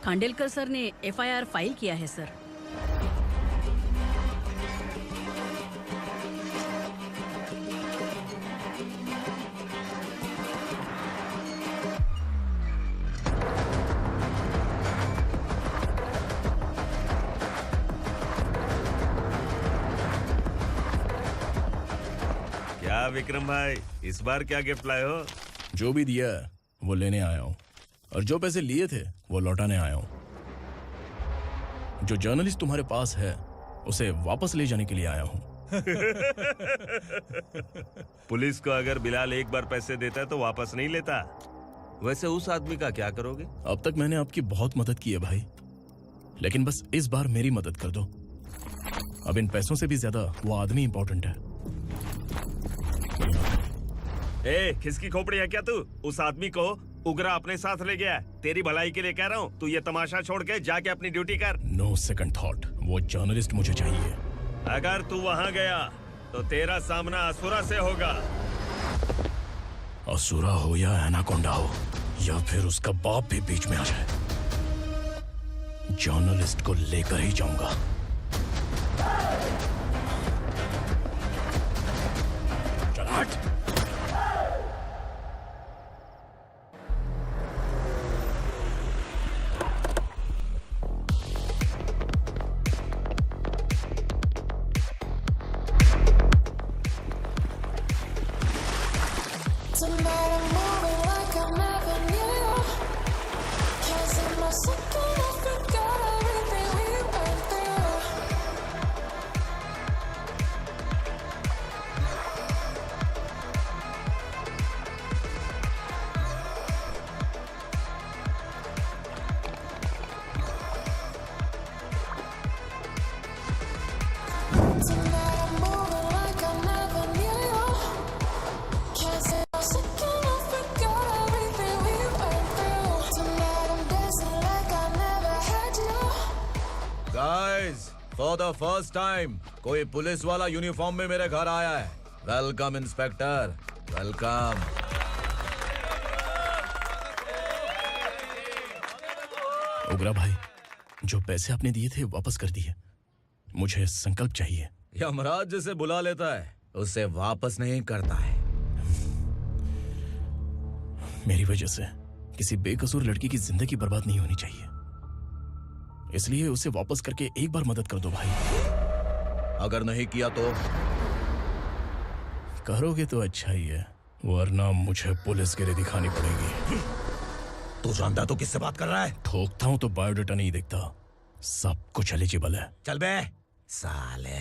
खांडेलकर सर ने एफआईआर फाइल किया है सर। क्या विक्रम भाई, इस बार क्या गिफ्ट लाए हो? जो भी दिया है वो लेने आया हूँ, और जो पैसे लिए थे वो लौटाने आया हूँ। जो जर्नलिस्ट तुम्हारे पास है उसे वापस ले जाने के लिए आया हूँ। पुलिस को अगर बिलाल एक बार पैसे देता है तो वापस नहीं लेता। वैसे उस आदमी का क्या करोगे? अब तक मैंने आपकी बहुत मदद की है भाई, लेकिन बस इस बार मेरी मदद कर दो। अब इन पैसों से भी ज्यादा वो आदमी इंपॉर्टेंट है। ए, किसकी खोपड़ी है क्या तू? उस आदमी को उगरा अपने साथ ले गया। तेरी भलाई के लिए कह रहा हूँ, तू ये तमाशा छोड़ के जाके अपनी ड्यूटी कर। नो सेकंड थॉट, वो जर्नलिस्ट मुझे चाहिए। अगर तू वहाँ गया तो तेरा सामना असुरा से होगा। असुरा हो या एनाकोंडा हो या फिर उसका बाप भी बीच में आ जाए, जर्नलिस्ट को लेकर ही जाऊंगा। चल हट। फॉर द फर्स्ट टाइम कोई पुलिस वाला यूनिफॉर्म में मेरे घर आया है। Welcome inspector, welcome. उगरा भाई, जो पैसे आपने दिए थे वापस कर दिए। मुझे संकल्प चाहिए। यमराज जिसे बुला लेता है उसे वापस नहीं करता है। मेरी वजह से किसी बेकसूर लड़की की जिंदगी बर्बाद नहीं होनी चाहिए, इसलिए उसे वापस करके एक बार मदद कर दो भाई। अगर नहीं किया तो? करोगे तो अच्छा ही है, वरना मुझे पुलिस गिरी दिखानी पड़ेगी। तू जानता तो किससे बात कर रहा है? ठोकता हूं तो बायोडाटा नहीं दिखता, सब कुछ एलिजिबल है। चल बे साले।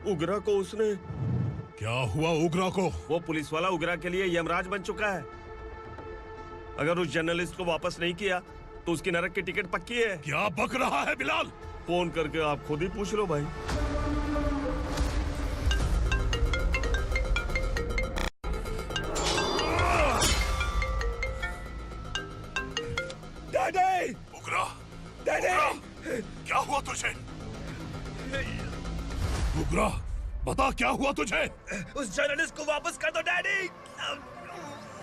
उगरा को उसने। क्या हुआ उगरा को? वो पुलिस वाला उगरा के लिए यमराज बन चुका है। अगर उस जर्नलिस्ट को वापस नहीं किया तो उसकी नरक की टिकट पक्की है। क्या बक रहा है बिलाल? फोन करके आप खुद ही पूछ लो भाई। डैडी! उगरा! डैडी! क्या हुआ तुझे? उगरा, बता क्या हुआ तुझे? उस जर्नलिस्ट को वापस कर दो डैडी,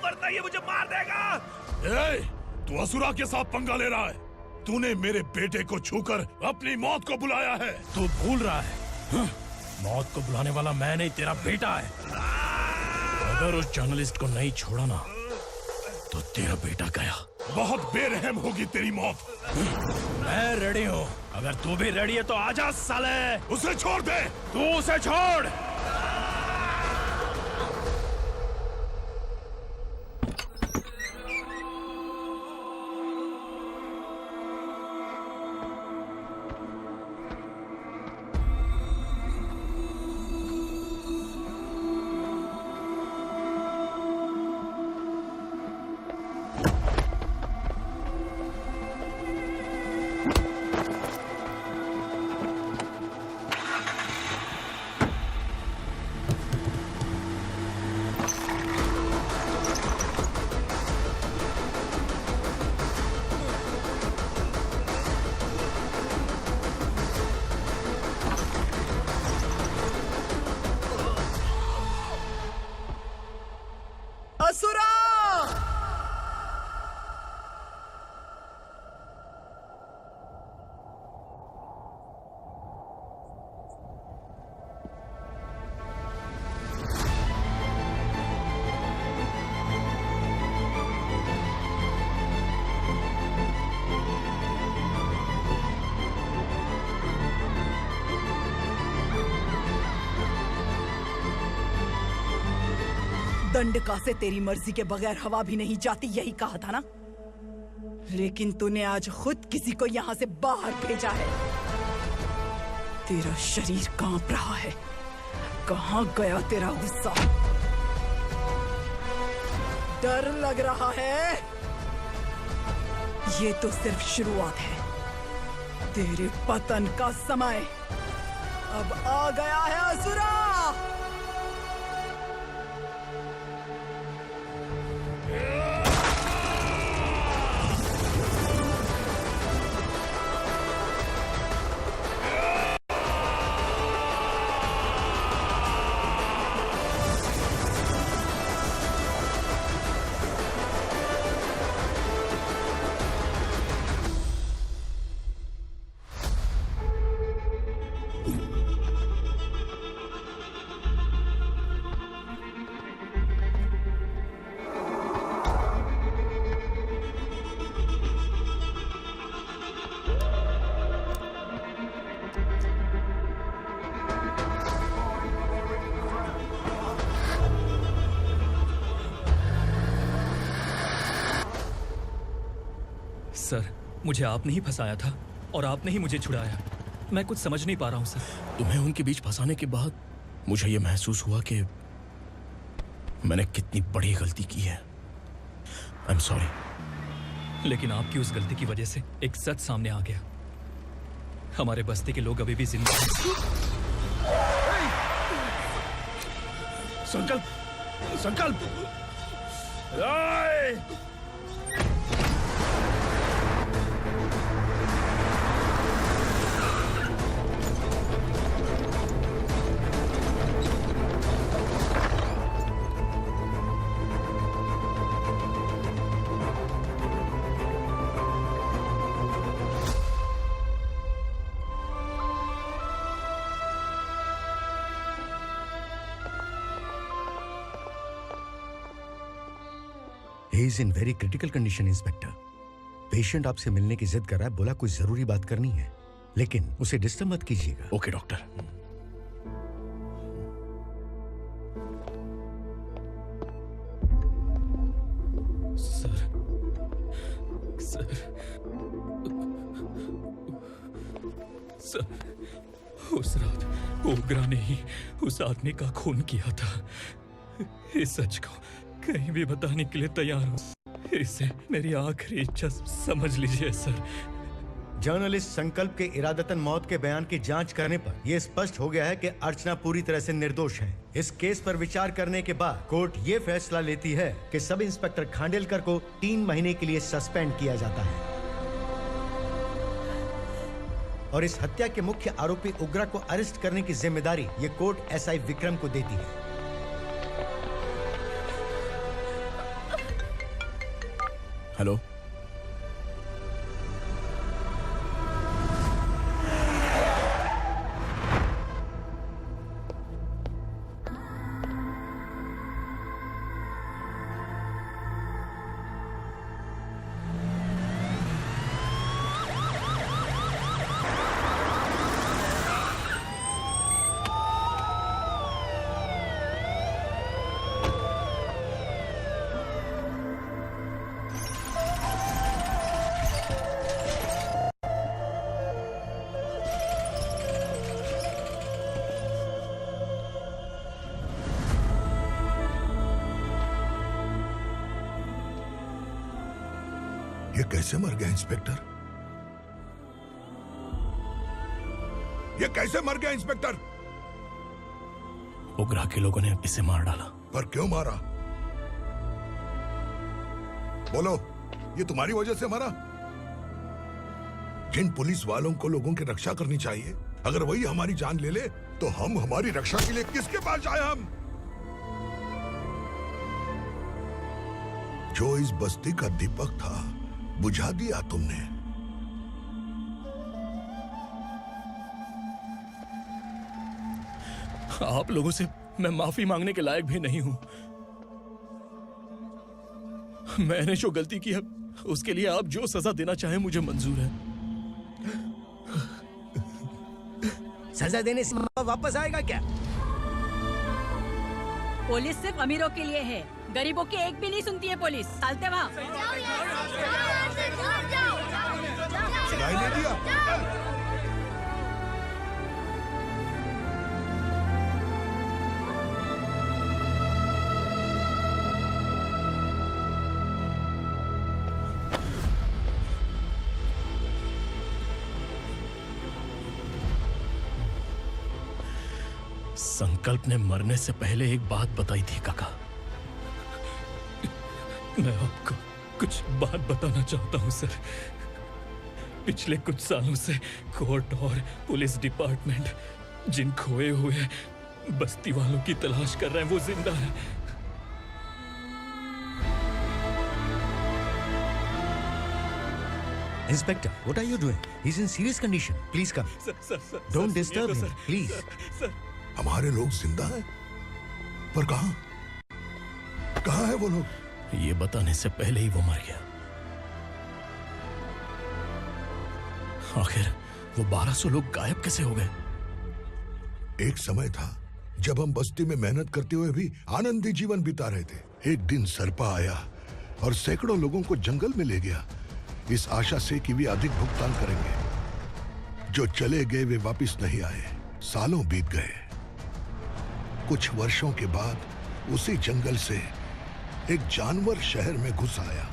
वरना ये मुझे मार देगा। ए, तू असुरा के साथ पंगा ले रहा है। तूने मेरे बेटे को छूकर अपनी मौत को बुलाया है। तू भूल रहा है, हाँ? मौत को बुलाने वाला मैं नहीं, तेरा बेटा है। अगर उस जर्नलिस्ट को नहीं छोड़ा ना तो तेरा बेटा गया। बहुत बेरहम होगी तेरी मौत। मैं रेडी हूँ, अगर तू भी रेडी है तो आजा साले। उसे छोड़ दे। तू उसे छोड़। असुरा! दंडका से तेरी मर्जी के बगैर हवा भी नहीं जाती, यही कहा था ना? लेकिन तूने आज खुद किसी को यहाँ से बाहर भेजा है। तेरा शरीर कांप रहा है। कहाँ गया तेरा गुस्सा? डर लग रहा है? ये तो सिर्फ शुरुआत है। तेरे पतन का समय अब आ गया है असुरा। सर, मुझे आपने ही फंसाया था और आपने ही मुझे छुड़ाया। मैं कुछ समझ नहीं पा रहा हूँ सर। तुम्हें उनके बीच फंसाने के बाद मुझे यह महसूस हुआ कि मैंने कितनी बड़ी गलती की है। I am sorry. लेकिन आपकी उस गलती की वजह से एक सच सामने आ गया। हमारे बस्ती के लोग अभी भी जिंदा हैं। संकल्प! संकल्प! He is in very critical condition, inspector. Patient आपसे मिलने की जिद कर रहा है, बोला कुछ जरूरी बात करनी है, लेकिन उसे डिस्टर्ब मत कीजिएगा। Okay doctor. Sir, sir, sir, उस रात ओग्रा ने ही उस आदमी का खून किया था। इस सच को कहीं भी बताने के लिए तैयार हूँ। इसे मेरी आखिरी इच्छा समझ लीजिए सर। जर्नलिस्ट संकल्प के इरादतन मौत के बयान की जांच करने पर यह स्पष्ट हो गया है कि अर्चना पूरी तरह से निर्दोष है। इस केस पर विचार करने के बाद कोर्ट ये फैसला लेती है कि सब इंस्पेक्टर खांडेलकर को 3 महीने के लिए सस्पेंड किया जाता है और इस हत्या के मुख्य आरोपी उग्रा को अरेस्ट करने की जिम्मेदारी ये कोर्ट एसआई विक्रम को देती है। हेलो, ये कैसे मर गया इंस्पेक्टर? ये कैसे मर गया इंस्पेक्टर? उग्रा के लोगों ने इसे मार डाला। पर क्यों मारा? बोलो, ये तुम्हारी वजह से मरा? जिन पुलिस वालों को लोगों की रक्षा करनी चाहिए, अगर वही हमारी जान ले ले तो हम हमारी रक्षा के लिए किसके पास जाए? हम जो इस बस्ती का दीपक था बुझा दिया तुमने। आप लोगों से मैं माफी मांगने के लायक भी नहीं हूं। मैंने जो गलती की है उसके लिए आप जो सजा देना चाहें मुझे मंजूर है। सजा देने से वापस आएगा क्या? पुलिस सिर्फ अमीरों के लिए है, गरीबों की एक भी नहीं सुनती है पुलिस। चलते वहाँ। सुनाई नहीं दिया? संकल्प ने मरने से पहले एक बात बताई थी काका। मैं आपको कुछ बात बताना चाहता हूं सर। पिछले कुछ सालों से कोर्ट और पुलिस डिपार्टमेंट जिन खोए हुए बस्ती वालों की तलाश कर रहे हैं वो जिंदा है। Inspector, what are you doing? He's in serious condition. Please come. Don't disturb him, please. हमारे लोग जिंदा हैं? पर कहां? कहां है वो लोग? ये बताने से पहले ही वो मर गया। आखिर वो 1200 लोग गायब कैसे हो गए? एक समय था जब हम बस्ती में मेहनत करते हुए भी आनंदी जीवन बिता रहे थे। एक दिन सरपा आया और सैकड़ों लोगों को जंगल में ले गया, इस आशा से कि वे अधिक भुगतान करेंगे। जो चले गए वे वापस नहीं आए। सालों बीत गए। कुछ वर्षों के बाद उसी जंगल से एक जानवर शहर में घुस आया।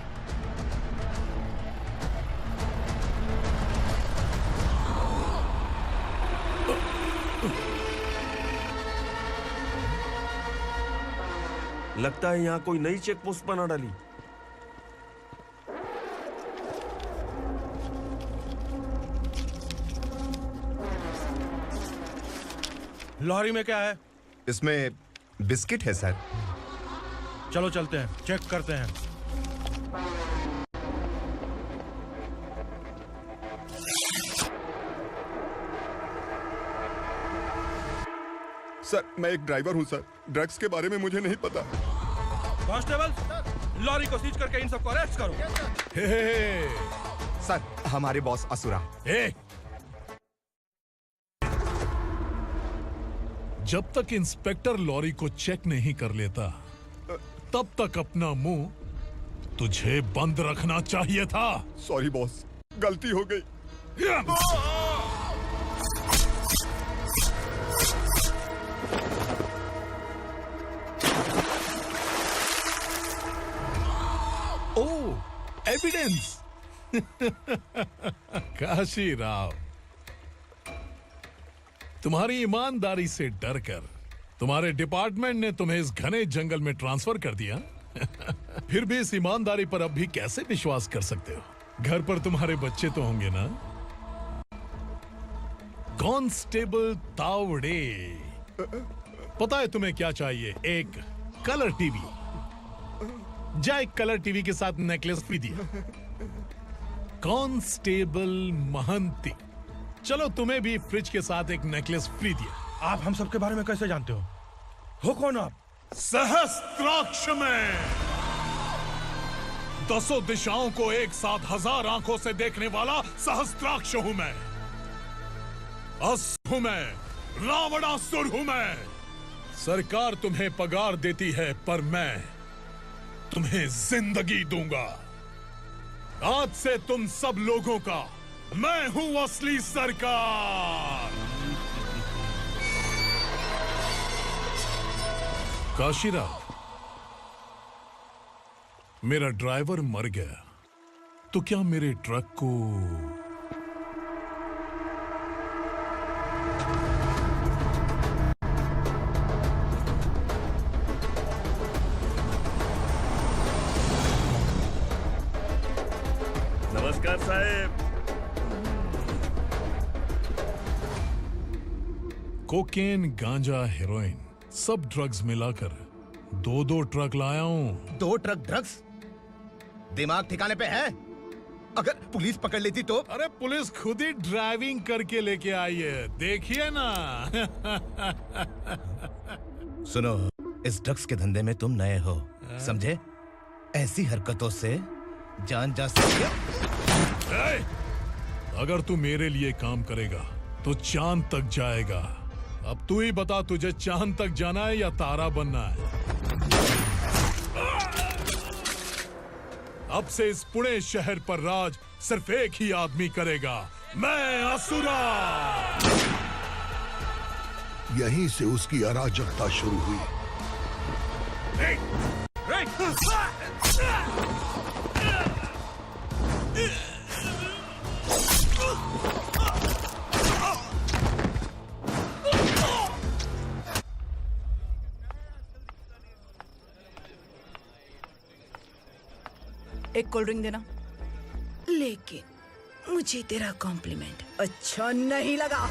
लगता है यहाँ कोई नई चेक पोस्ट बना डाली। लॉरी में क्या है? इसमें बिस्किट है सर। चलो चलते हैं, चेक करते हैं। सर, मैं एक ड्राइवर हूं सर। ड्रग्स के बारे में मुझे नहीं पता। कांस्टेबल, लॉरी को सीज करके इन सबको अरेस्ट करो। सर, हमारे बॉस असुरा। जब तक इंस्पेक्टर लॉरी को चेक नहीं कर लेता तब तक अपना मुंह तुझे बंद रखना चाहिए था। सॉरी बॉस, गलती हो गई। ओह, एविडेंस। काशी राव, तुम्हारी ईमानदारी से डरकर तुम्हारे डिपार्टमेंट ने तुम्हें इस घने जंगल में ट्रांसफर कर दिया। फिर भी इस ईमानदारी पर अब भी कैसे विश्वास कर सकते हो? घर पर तुम्हारे बच्चे तो होंगे ना? कांस्टेबल तावड़े, पता है तुम्हें क्या चाहिए? एक कलर टीवी। जा एक कलर टीवी के साथ नेकलेस भी दिया। कांस्टेबल महंती, चलो तुम्हें भी फ्रिज के साथ एक नेकलेस फ्री दिया। आप हम सबके बारे में कैसे जानते हो कौन आप? सहस्त्राक्ष में 10 दिशाओं को एक साथ 1000 आंखों से देखने वाला सहस्त्राक्ष हूं मैं। असुर हूं मैं, रावणासुर हूं मैं। सरकार तुम्हें पगार देती है, पर मैं तुम्हें जिंदगी दूंगा। आज से तुम सब लोगों का मैं हूं असली सरकार। काशीराव, मेरा ड्राइवर मर गया, तो क्या मेरे ट्रक को नमस्कार साहब। कोकेन, गांजा, हेरोइन, सब ड्रग्स मिलाकर 2 ट्रक लाया हूं। 2 ट्रक ड्रग्स? दिमाग ठिकाने पे है? अगर पुलिस पकड़ लेती तो? अरे पुलिस खुद ही ड्राइविंग करके लेके आई है, देखिए ना। सुनो, इस ड्रग्स के धंधे में तुम नए हो, समझे? ऐसी हरकतों से जान जा सकती है। अगर तू मेरे लिए काम करेगा तो चांद तक जाएगा। अब तू ही बता, तुझे चांद तक जाना है या तारा बनना है? अब से इस पुणे शहर पर राज सिर्फ एक ही आदमी करेगा, मैं असुरा। यहीं से उसकी अराजकता शुरू हुई। एक कोल्ड ड्रिंक देना। लेकिन मुझे तेरा कॉम्प्लीमेंट अच्छा नहीं लगा।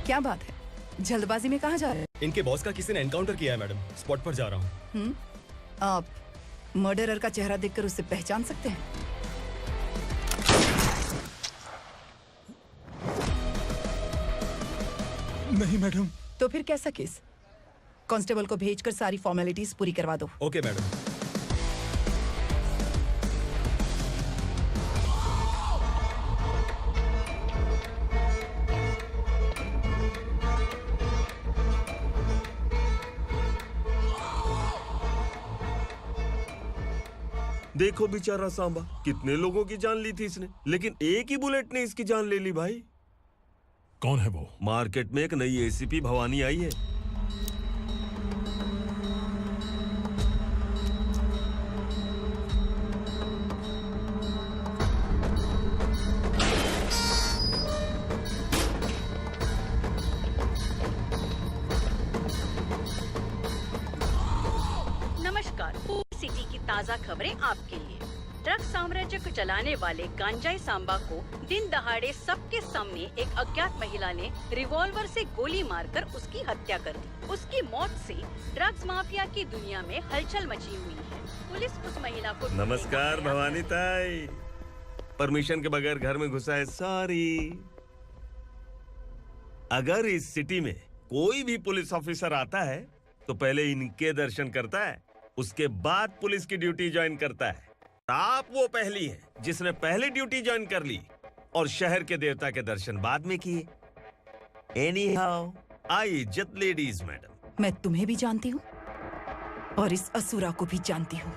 क्या बात है, जल्दबाजी में कहाँ जा रहे हैं? इनके बॉस का किसी ने एनकाउंटर किया है मैडम, स्पॉट पर जा रहा हूँ। आप मर्डरर का चेहरा देखकर उसे पहचान सकते हैं? नहीं मैडम। तो फिर कैसा केस? कांस्टेबल को भेजकर सारी फॉर्मेलिटीज पूरी करवा दो। Okay madam. देखो बेचारा सांबा, कितने लोगों की जान ली थी इसने, लेकिन एक ही बुलेट ने इसकी जान ले ली भाई। कौन है वो? मार्केट में एक नई एसीपी भवानी आई है। नमस्कार, सिटी की ताज़ा खबरें आपके लिए। ड्रग साम्राज्य को चलाने वाले गांजाई सांबा को दिन दहाड़े सबके सामने एक अज्ञात महिला ने रिवॉल्वर से गोली मारकर उसकी हत्या कर दी। उसकी मौत से ड्रग्स माफिया की दुनिया में हलचल मची हुई है। पुलिस उस महिला को नमस्कार भवानी ताई। परमिशन के बगैर घर में घुसा है, सॉरी। अगर इस सिटी में कोई भी पुलिस ऑफिसर आता है तो पहले इनके दर्शन करता है, उसके बाद पुलिस की ड्यूटी ज्वाइन करता है। आप वो पहली हैं जिसने पहले ड्यूटी ज्वाइन कर ली और शहर के देवता के दर्शन बाद में किए। एनीहाउ, आई इज्जत लेडीज मैडम। मैं तुम्हें भी जानती हूँ और इस असुरा को भी जानती हूँ।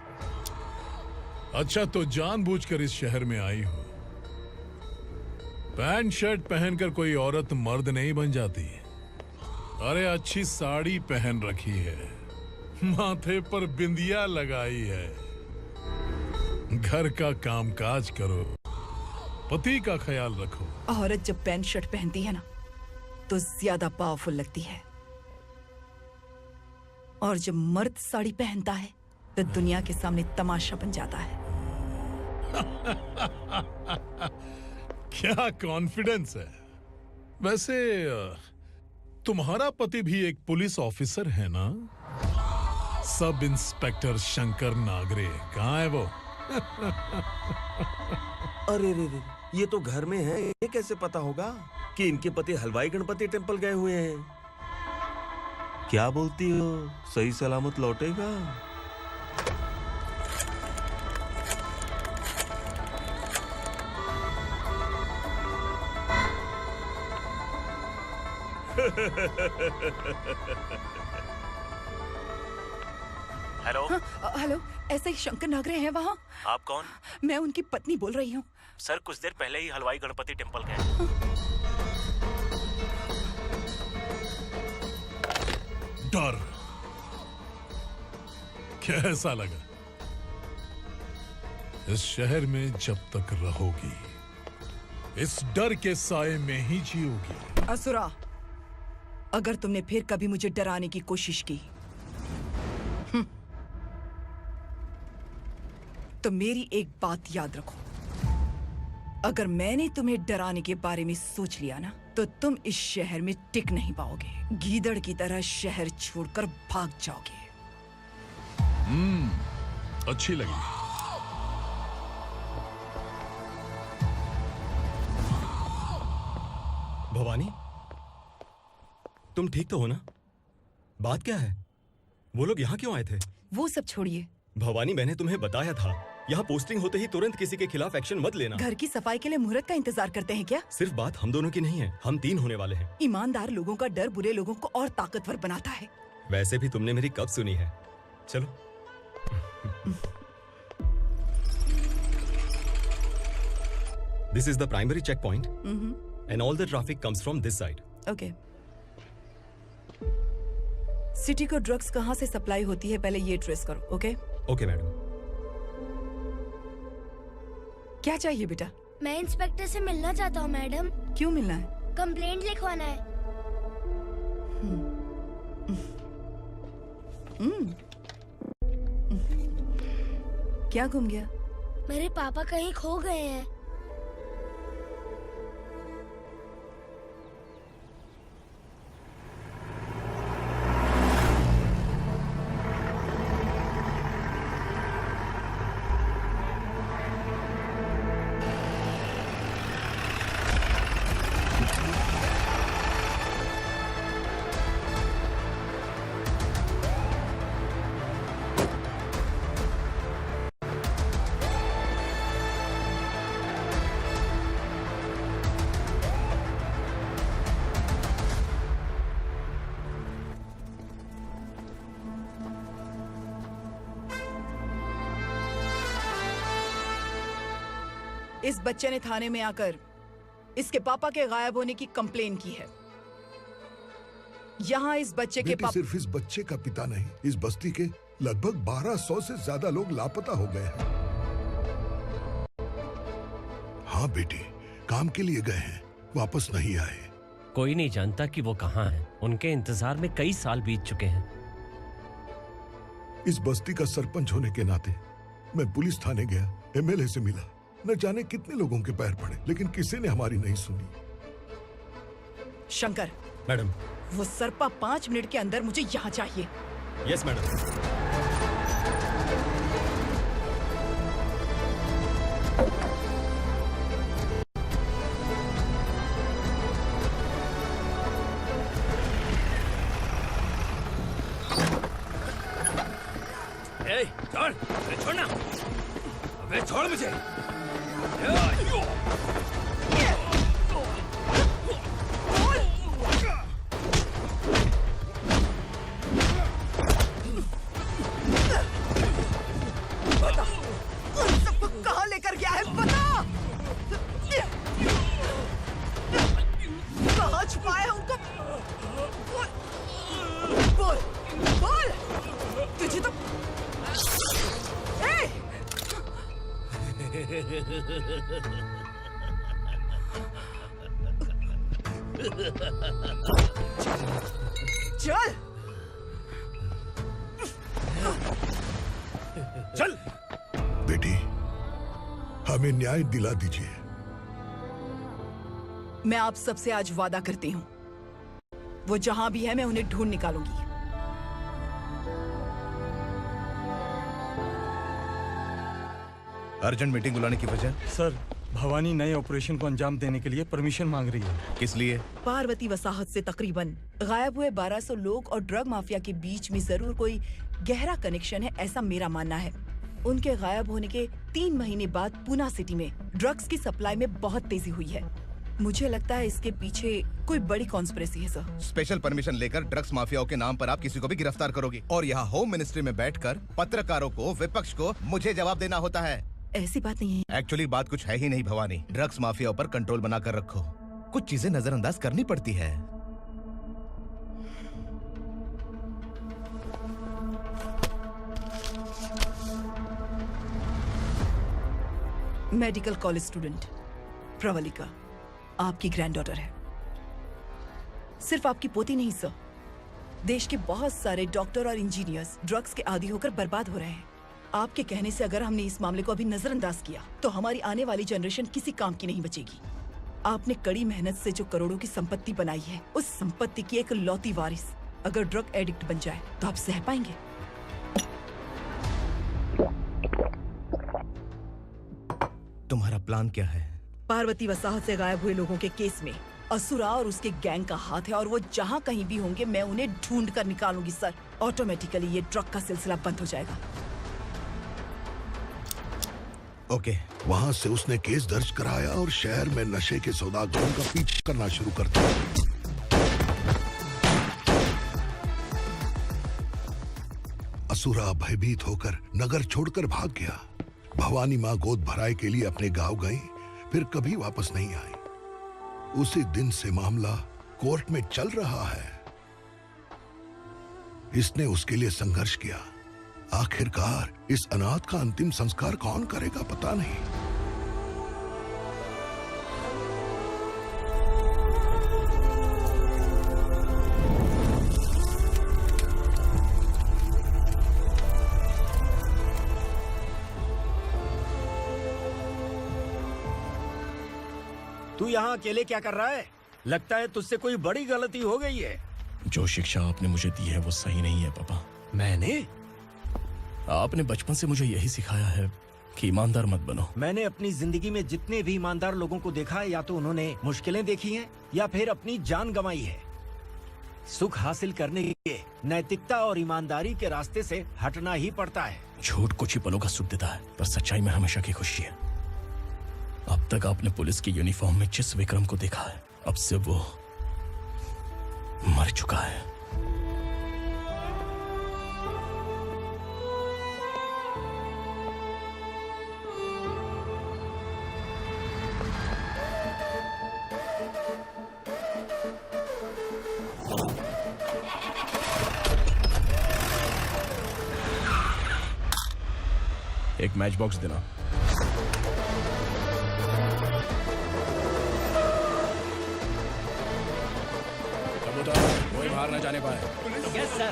अच्छा, तो जानबूझकर इस शहर में आई हो। पैंट शर्ट पहनकर कोई औरत मर्द नहीं बन जाती। अरे अच्छी साड़ी पहन रखी है, माथे पर बिंदिया लगाई है, घर का कामकाज करो, पति का ख्याल रखो। औरत जब पैंट शर्ट पहनती है ना तो ज्यादा पावरफुल लगती है, और जब मर्द साड़ी पहनता है तो दुनिया के सामने तमाशा बन जाता है। क्या कॉन्फिडेंस है। वैसे तुम्हारा पति भी एक पुलिस ऑफिसर है ना? सब इंस्पेक्टर शंकर नागरे, कहाँ है वो? अरे रे रे, ये तो घर में है, ये कैसे पता होगा कि इनके पति हलवाई गणपति टेम्पल गए हुए हैं? क्या बोलती हो, सही सलामत लौटेगा? हेलो। हेलो, ऐसे ही शंकर नागरे हैं वहाँ? आप कौन? मैं उनकी पत्नी बोल रही हूँ। सर कुछ देर पहले ही हलवाई गणपति टेम्पल गए। डर कैसा लगा? इस शहर में जब तक रहोगी इस डर के साए में ही जियोगी। असुरा, अगर तुमने फिर कभी मुझे डराने की कोशिश की तो मेरी एक बात याद रखो, अगर मैंने तुम्हें डराने के बारे में सोच लिया ना तो तुम इस शहर में टिक नहीं पाओगे। गीदड़ की तरह शहर छोड़कर भाग जाओगे। अच्छी लगी। भवानी, तुम ठीक तो हो ना? बात क्या है? वो लोग यहाँ क्यों आए थे? वो सब छोड़िए। भवानी, मैंने तुम्हें बताया था यहाँ पोस्टिंग होते ही तुरंत किसी के खिलाफ एक्शन मत लेना। घर की सफाई के लिए मुहूर्त का इंतजार करते हैं क्या? सिर्फ बात हम दोनों की नहीं है, हम 3 होने वाले हैं। ईमानदार लोगों का डर बुरे लोगों को और ताकतवर बनाता है। वैसे भी तुमने मेरी कब सुनी है। चलो। This is the primary checkpoint, and all the traffic comes from this side. Okay. City को ड्रग्स कहाँ से सप्लाई होती है पहले ये ट्रेस करो, ओके? Okay madam. क्या चाहिए बेटा? मैं इंस्पेक्टर से मिलना चाहता हूँ मैडम। क्यों मिलना है? कंप्लेंट लिखवाना है। क्या घूम गया? मेरे पापा कहीं खो गए हैं। इस बच्चे ने थाने में आकर इसके पापा के गायब होने की कंप्लेन की है। यहाँ इस बच्चे के पापा सिर्फ इस बच्चे का पिता नहीं, इस बस्ती के लगभग 1200 से ज्यादा लोग लापता हो गए हैं। हाँ बेटी, काम के लिए गए हैं, वापस नहीं आए। कोई नहीं जानता कि वो कहाँ हैं। उनके इंतजार में कई साल बीत चुके हैं। इस बस्ती का सरपंच होने के नाते मैं पुलिस थाने गया, एमएलए से मिला, न जाने कितने लोगों के पैर पड़े, लेकिन किसी ने हमारी नहीं सुनी। शंकर। मैडम। वो सरपा 5 मिनट के अंदर मुझे यहाँ चाहिए। Yes madam. छोड़, अरे छोड़ना, अबे छोड़ मुझे। सबको कहाँ लेकर गया है बता। कहाँ छुपाया है उनको? बोल, बोल। तुझे तो चल चल बेटी, हमें न्याय दिला दीजिए। मैं आप सबसे आज वादा करती हूँ, वो जहां भी है मैं उन्हें ढूंढ निकालूंगी। अर्जेंट मीटिंग बुलाने की वजह? सर, भवानी नए ऑपरेशन को अंजाम देने के लिए परमिशन मांग रही है। किस लिए? पार्वती वसाहत से तकरीबन गायब हुए 1200 लोग और ड्रग माफिया के बीच में जरूर कोई गहरा कनेक्शन है, ऐसा मेरा मानना है। उनके गायब होने के 3 महीने बाद पूना सिटी में ड्रग्स की सप्लाई में बहुत तेजी हुई है। मुझे लगता है इसके पीछे कोई बड़ी कॉन्स्पिरेसी है सर। स्पेशल परमिशन लेकर ड्रग्स माफियाओं के नाम पर आप किसी को भी गिरफ्तार करोगे और यहाँ होम मिनिस्ट्री में बैठकर पत्रकारों को, विपक्ष को मुझे जवाब देना होता है। ऐसी बात नहीं है। एक्चुअली बात कुछ है ही नहीं भवानी। ड्रग्स माफियाओं पर कंट्रोल बनाकर रखो, कुछ चीजें नजरअंदाज करनी पड़ती है। मेडिकल कॉलेज स्टूडेंट प्रवलिका आपकी ग्रैंडडॉटर है। सिर्फ आपकी पोती नहीं सर, देश के बहुत सारे डॉक्टर और इंजीनियर्स ड्रग्स के आदी होकर बर्बाद हो रहे हैं। आपके कहने से अगर हमने इस मामले को अभी नजरअंदाज किया तो हमारी आने वाली जनरेशन किसी काम की नहीं बचेगी। आपने कड़ी मेहनत से जो करोड़ों की संपत्ति बनाई है, उस संपत्ति की एक लौती वारिस अगर ड्रग एडिक्ट बन जाए तो आप सह पाएंगे? तुम्हारा प्लान क्या है? पार्वती वसाहत से गायब हुए लोगों के केस में असुरा और उसके गैंग का हाथ है और वो जहाँ कहीं भी होंगे मैं उन्हें ढूंढ कर निकालूंगी सर। ऑटोमेटिकली ये ड्रग का सिलसिला बंद हो जाएगा। ओके। वहाँ से उसने केस दर्ज कराया और शहर में नशे के सौदागरों का पीछा करना शुरू कर दिया। असुरा भयभीत होकर नगर छोड़कर भाग गया। भवानी माँ गोद भराई के लिए अपने गांव गई, फिर कभी वापस नहीं आई। उसी दिन से मामला कोर्ट में चल रहा है। इसने उसके लिए संघर्ष किया। आखिरकार इस अनाथ का अंतिम संस्कार कौन करेगा पता नहीं। तू यहाँ अकेले क्या कर रहा है? लगता है तुझसे कोई बड़ी गलती हो गई है। जो शिक्षा आपने मुझे दी है वो सही नहीं है पापा। मैंने? आपने बचपन से मुझे यही सिखाया है कि ईमानदार मत बनो। मैंने अपनी जिंदगी में जितने भी ईमानदार लोगों को देखा है, या तो उन्होंने मुश्किलें देखी हैं या फिर अपनी जान गंवाई है। सुख हासिल करने के लिए नैतिकता और ईमानदारी के रास्ते से हटना ही पड़ता है। झूठ कुछ ही पलों का सुख देता है, पर सच्चाई में हमेशा की खुशी है। अब तक आपने पुलिस की यूनिफॉर्म में जिस विक्रम को देखा है, अब से वो मर चुका है। एक मैच बॉक्स देना। कोई बाहर न जाने पाए। Yes sir.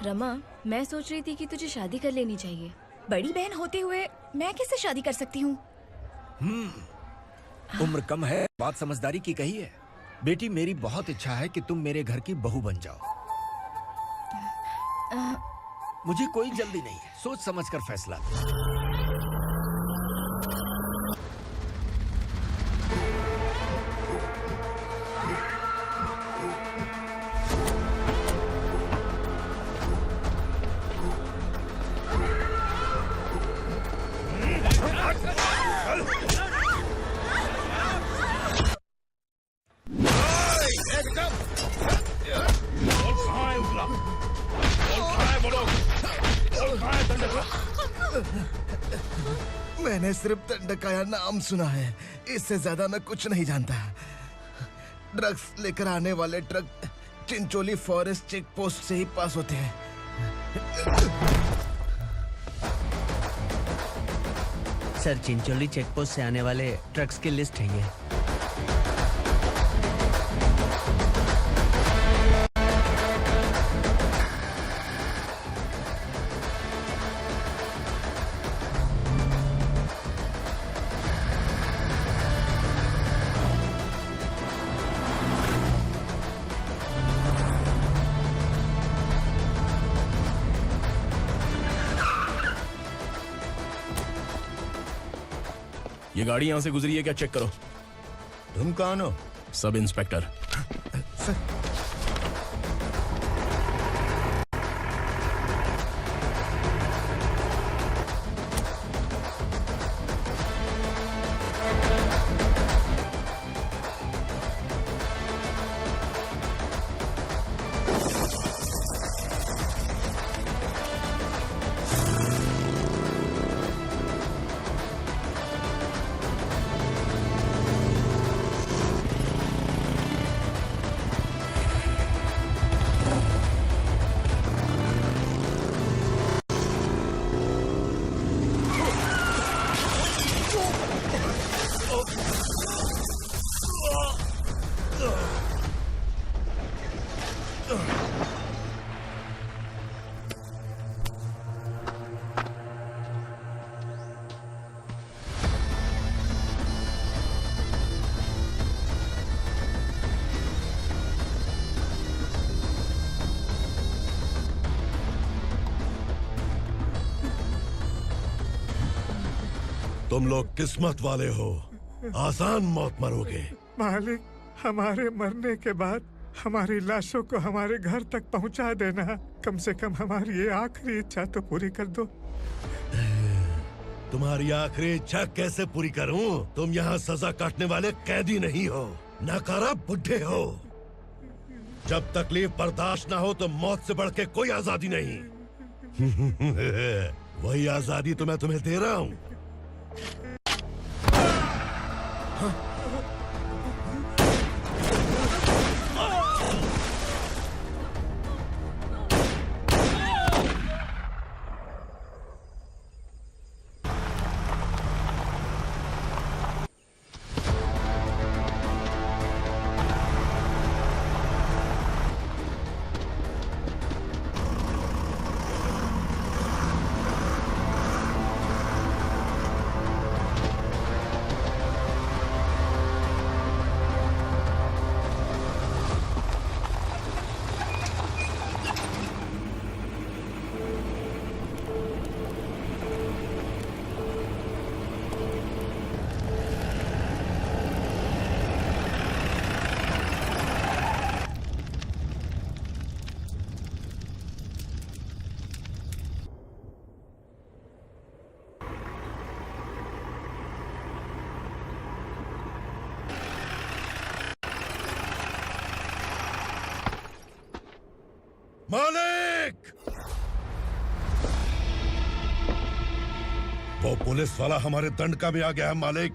रमा, मैं सोच रही थी कि तुझे शादी कर लेनी चाहिए। बड़ी बहन होते हुए मैं कैसे शादी कर सकती हूँ? उम्र कम है, बात समझदारी की कही है। बेटी, मेरी बहुत इच्छा है कि तुम मेरे घर की बहू बन जाओ। मुझे कोई जल्दी नहीं है, सोच समझ कर फैसला लो। मैंने सिर्फ दंडकाया नाम सुना है, इससे ज्यादा मैं कुछ नहीं जानता। ड्रग्स लेकर आने वाले truck Chincholi forest check post से ही पास होते हैं। सर, चिंचोली चेक पोस्ट से आने वाले ट्रक्स की लिस्ट है ये। ये गाड़ी यहाँ से गुजरी है क्या, चेक करो। तुम कौन हो? Sub inspector. तुम लोग किस्मत वाले हो, आसान मौत मरोगे। मालिक, हमारे मरने के बाद हमारी लाशों को हमारे घर तक पहुंचा देना। कम से कम हमारी ये आखिरी इच्छा तो पूरी कर दो। तुम्हारी आखिरी इच्छा कैसे पूरी करूं? तुम यहाँ सजा काटने वाले कैदी नहीं हो, नकारा बुड्ढे हो। जब तकलीफ बर्दाश्त ना हो तो मौत से बढ़ के कोई आजादी नहीं। वही आजादी तो मैं तुम्हें दे रहा हूँ। मालिक! वो पुलिस वाला हमारे दंडका में आ गया है मालिक।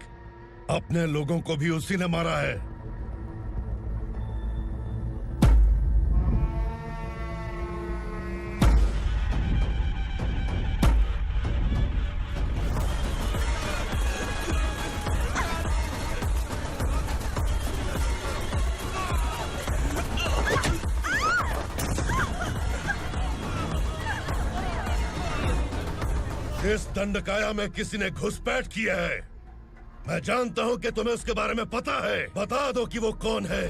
अपने लोगों को भी उसी ने मारा है। इस दंडकाया में किसी ने घुसपैठ किया है। मैं जानता हूं कि तुम्हें उसके बारे में पता है। बता दो कि वो कौन है।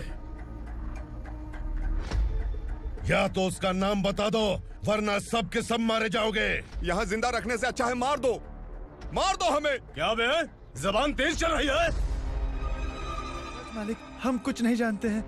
या तो उसका नाम बता दो, वरना सब के सब मारे जाओगे। यहाँ जिंदा रखने से अच्छा है मार दो हमें। क्या बे? जबान तेज चल रही है। मालिक, हम कुछ नहीं जानते हैं।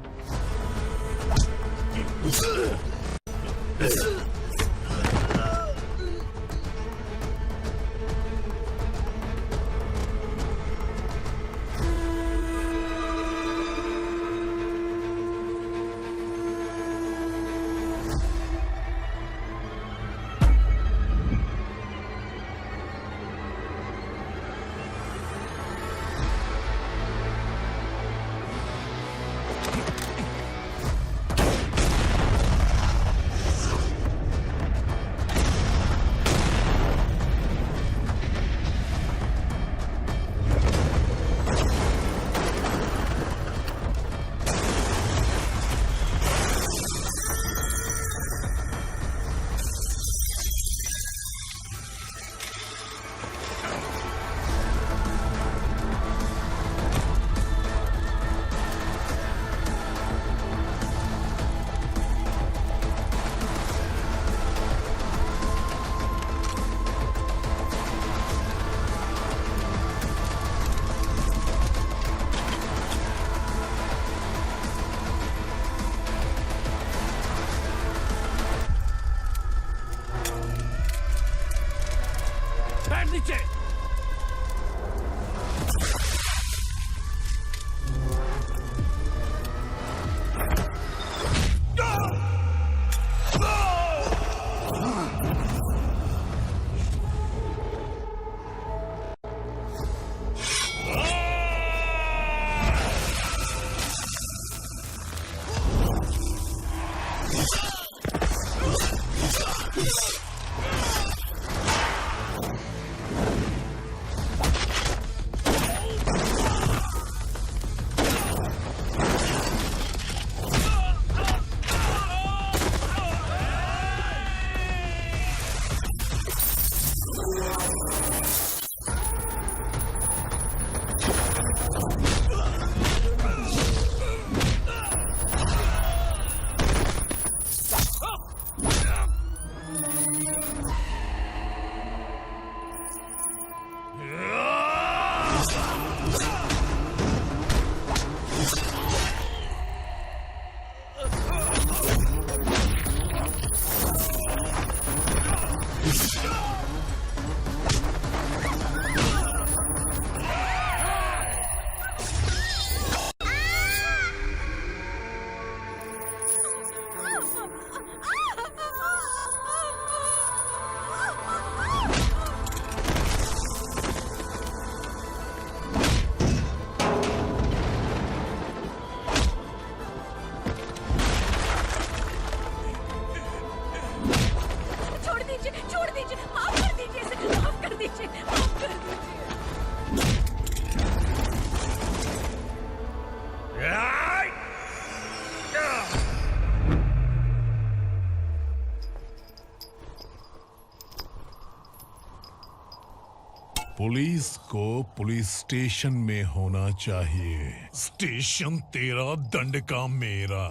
पुलिस को पुलिस स्टेशन में होना चाहिए। स्टेशन तेरा, दंड का मेरा।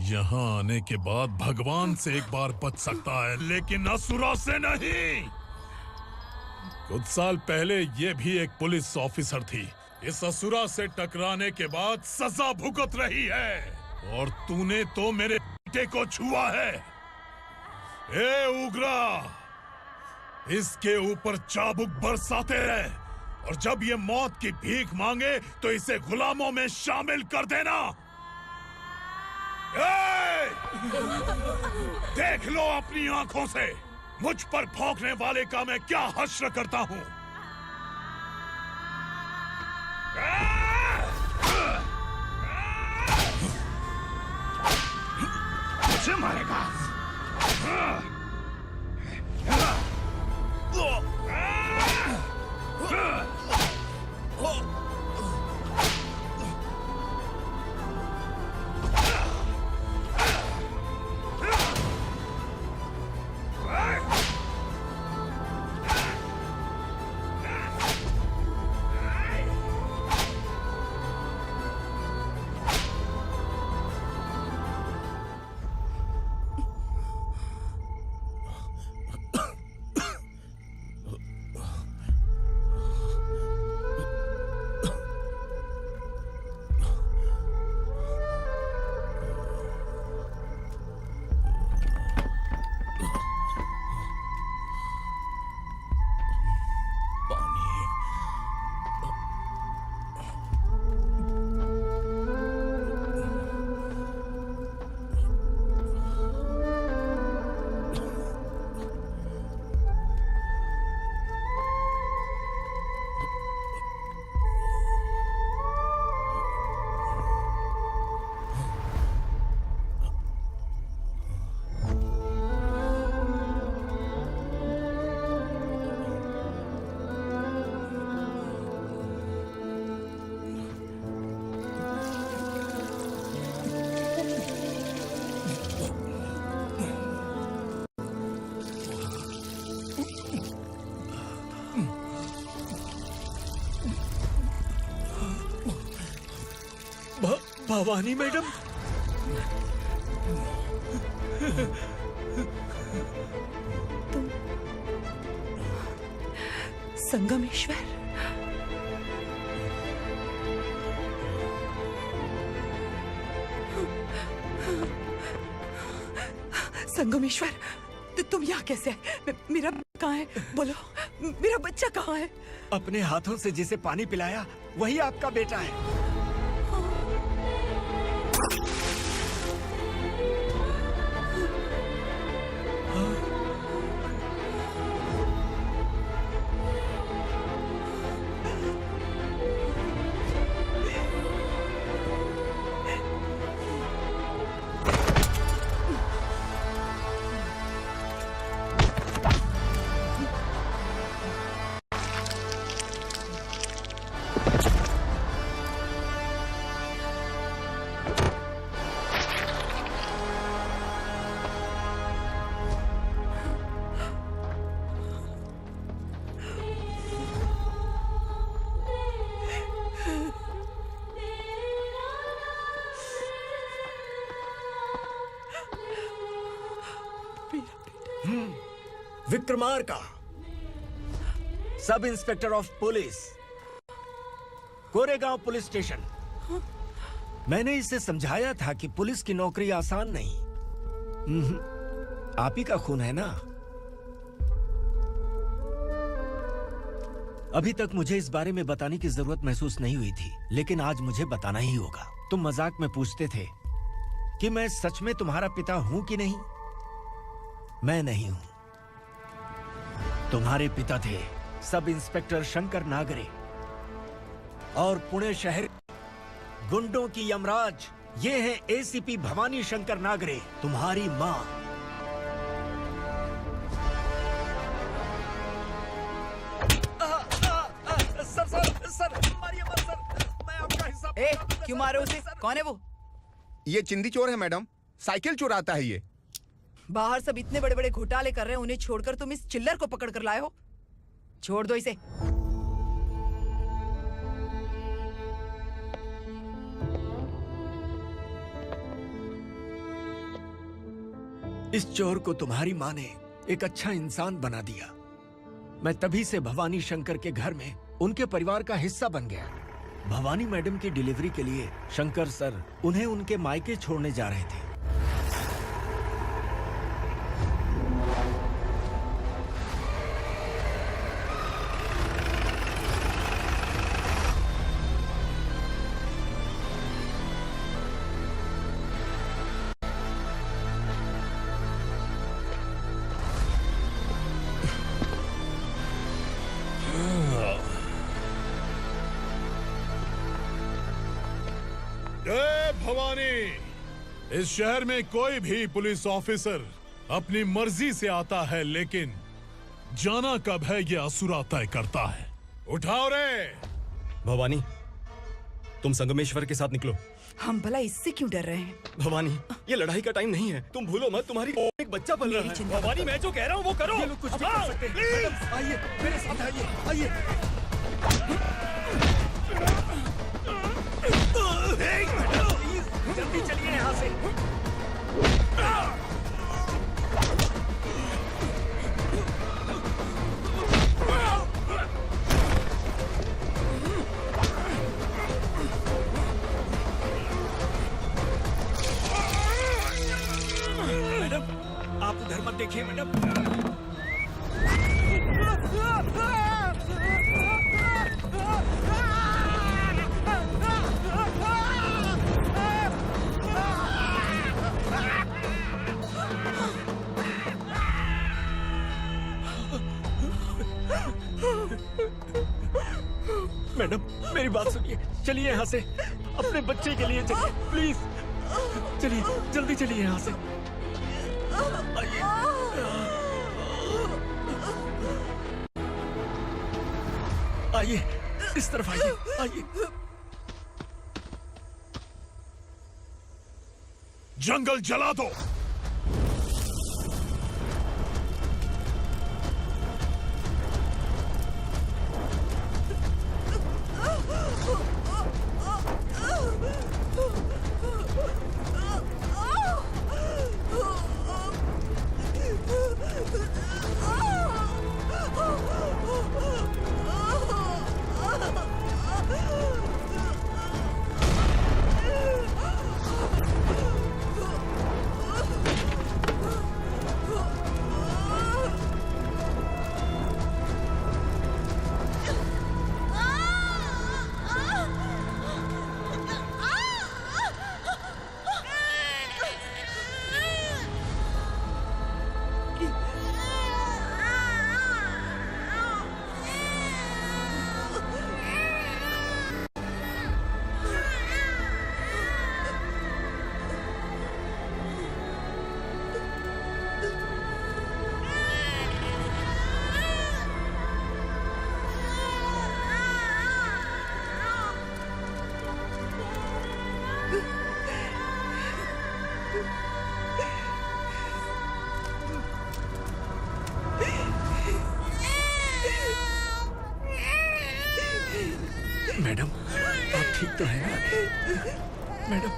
यहाँ आने के बाद भगवान से एक बार बच सकता है, लेकिन असुरा से नहीं। कुछ साल पहले ये भी एक पुलिस ऑफिसर थी। इस असुरा से टकराने के बाद सजा भुगत रही है, और तूने तो मेरे बेटे को छुआ है। ए उग्रा, इसके ऊपर चाबुक बरसाते रहे, और जब ये मौत की भीख मांगे तो इसे गुलामों में शामिल कर देना। देख लो अपनी आंखों से मुझ पर भौंकने वाले का मैं क्या हश्र करता हूं। मुझे मारेगा। भवानी मैडम। संगमेश्वर, संगमेश्वर, तुम यहाँ कैसे आए? मेरा कहाँ है? बोलो, मेरा बच्चा कहाँ है? अपने हाथों से जिसे पानी पिलाया वही आपका बेटा है। Vikramarka, sub inspector of police, Koregaon police station. मैंने इसे समझाया था कि पुलिस की नौकरी आसान नहीं। आप ही का खून है ना। अभी तक मुझे इस बारे में बताने की जरूरत महसूस नहीं हुई थी, लेकिन आज मुझे बताना ही होगा। तुम मजाक में पूछते थे कि मैं सच में तुम्हारा पिता हूं कि नहीं। मैं नहीं हूं। तुम्हारे पिता थे सब इंस्पेक्टर शंकर नागरे, और पुणे शहर गुंडों की यमराज ये है एसीपी भवानी शंकर नागरे, तुम्हारी मां। सर, मारिए मत सर, मैं आपका हिस्सा। क्यों मारे उसे? कौन है वो? ये चिंदी चोर है मैडम, साइकिल चुराता है ये। बाहर सब इतने बड़े बड़े घोटाले कर रहे हैं, उन्हें छोड़कर तुम इस चिल्लर को पकड़ कर लाए हो। छोड़ दो इसे। इस चोर को तुम्हारी माँ ने एक अच्छा इंसान बना दिया। मैं तभी से भवानी शंकर के घर में उनके परिवार का हिस्सा बन गया। भवानी मैडम की डिलीवरी के लिए शंकर सर उन्हें उनके मायके छोड़ने जा रहे थे। जय भवानी। इस शहर में कोई भी पुलिस ऑफिसर अपनी मर्जी से आता है, लेकिन जाना कब है ये असुरा तय करता है। उठाओ रे। भवानी, तुम संगमेश्वर के साथ निकलो। हम भला इससे क्यों डर रहे हैं? भवानी, ये लड़ाई का टाइम नहीं है। तुम भूलो मत, तुम्हारी एक बच्चा पल रहा है। भवानी, मैं जो कह रहा हूँ वो करो। ये लोग कुछ भी कर सकते हैं। मैडम, आइए मेरे साथ आइए। आइए। जल्दी चलिए यहाँ से। मैडम, आप उधर मत देखिए मैडम। मैडम, मेरी बात सुनिए। चलिए यहाँ से, अपने बच्चे के लिए चलिए प्लीज। चलिए, जल्दी चलिए यहाँ से। आइए। आइए, इस तरफ आइए। आइए। जंगल जला दो। तो है ना मैडम?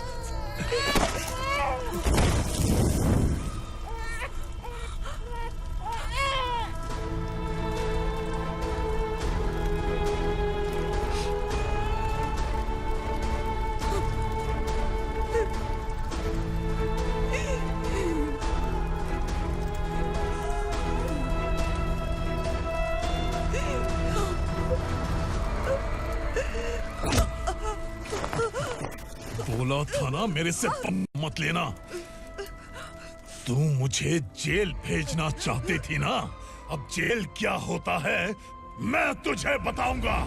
बोला था ना मेरे से मत लेना। तू मुझे जेल भेजना चाहती थी ना? अब जेल क्या होता है मैं तुझे बताऊंगा।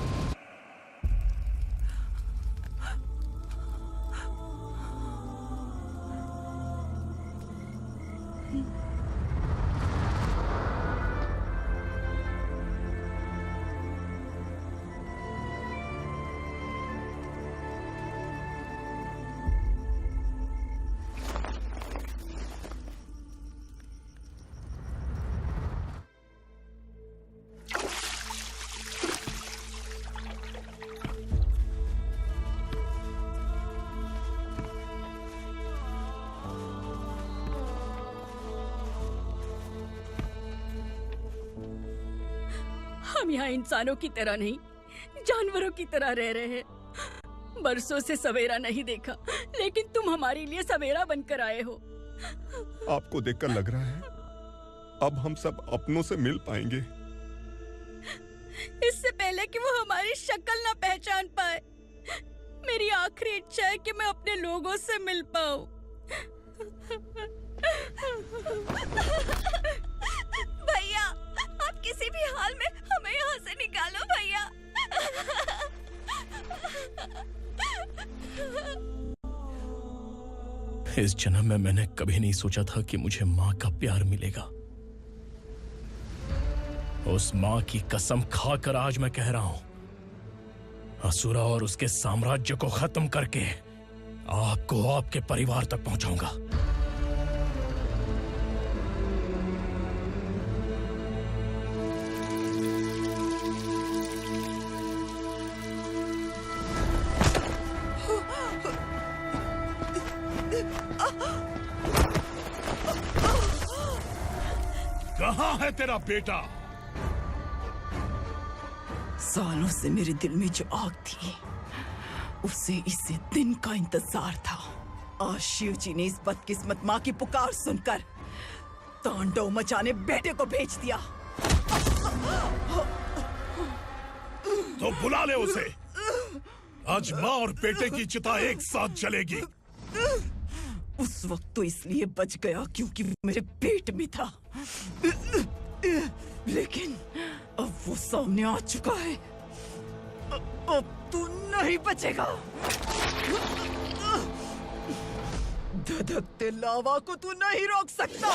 हम यहाँ इंसानों की तरह नहीं, जानवरों की तरह रह रहे हैं। बरसों से सवेरा नहीं देखा, लेकिन तुम हमारे लिए सवेरा बनकर आए हो। आपको देखकर लग रहा है अब हम सब अपनों से मिल पाएंगे। इससे पहले कि वो हमारी शक्ल ना पहचान पाए, मेरी आखिरी इच्छा है कि मैं अपने लोगों से मिल पाऊं। भैया, आप किसी भी हाल में हमें यहाँ से निकालो भैया। इस जन्म में मैंने कभी नहीं सोचा था कि मुझे माँ का प्यार मिलेगा। उस माँ की कसम खाकर आज मैं कह रहा हूं, असुरा और उसके साम्राज्य को खत्म करके आपको आपके परिवार तक पहुंचाऊंगा। कहाँ है तेरा बेटा? सालों से मेरे दिल में जो आग थी, उसे इसी दिन का इंतजार था। आज शिव जी ने इस बदकिस्मत माँ की पुकार सुनकर तांडव मचाने बेटे को भेज दिया। तो बुला ले उसे। आज माँ और बेटे की चिता एक साथ जलेगी। उस वक्त तो इसलिए बच गया क्योंकि वो मेरे पेट में था, लेकिन अब वो सामने आ चुका है। अब तू नहीं बचेगा। धधकते लावा को तू नहीं रोक सकता।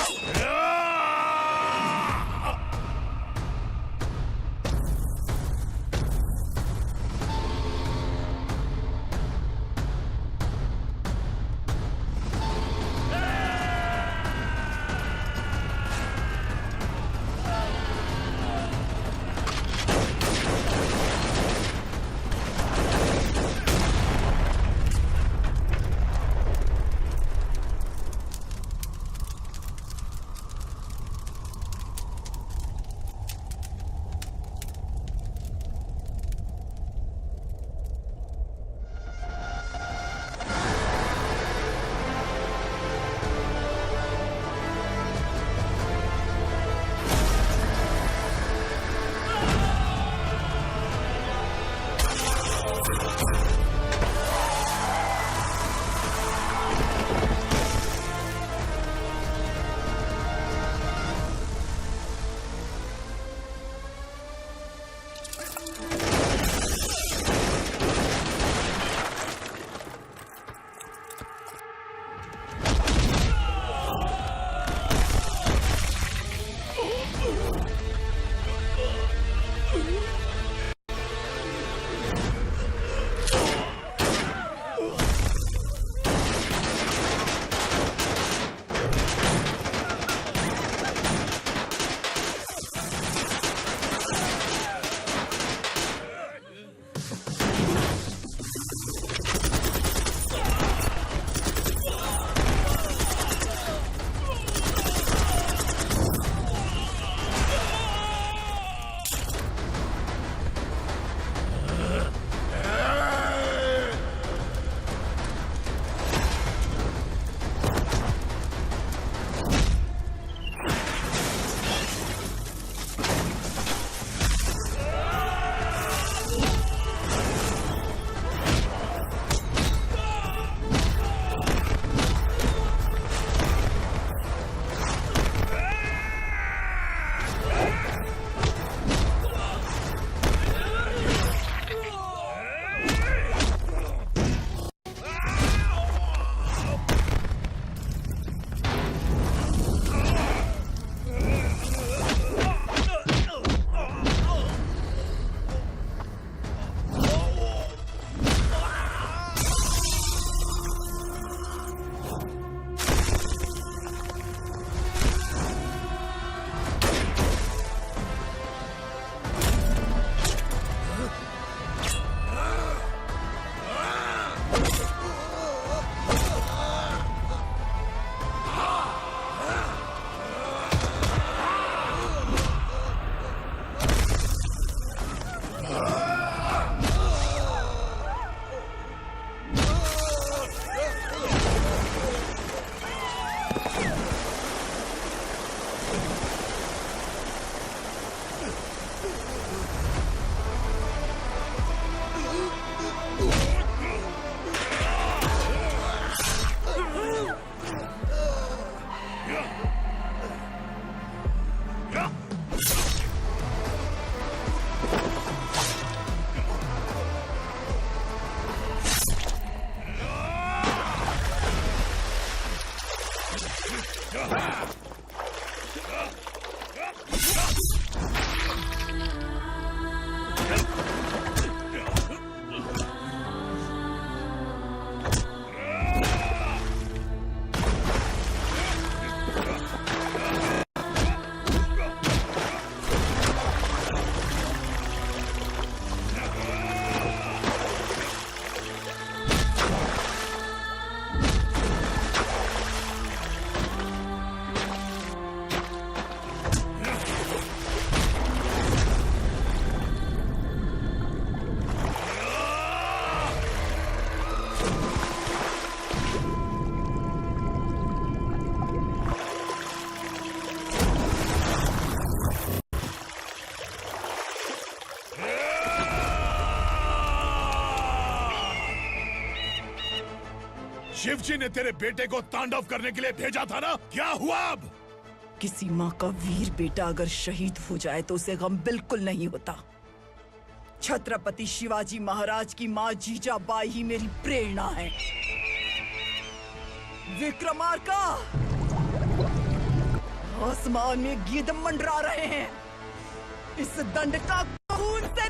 शिवजी ने तेरे बेटे को तांडव करने के लिए भेजा था ना, क्या हुआ अब? किसी माँ का वीर बेटा अगर शहीद हो जाए तो उसे गम बिल्कुल नहीं होता। छत्रपति शिवाजी महाराज की माँ जीजाबाई ही मेरी प्रेरणा है। विक्रमार्का, आसमान में गिद्ध मंडरा रहे हैं। इस दंड का खून से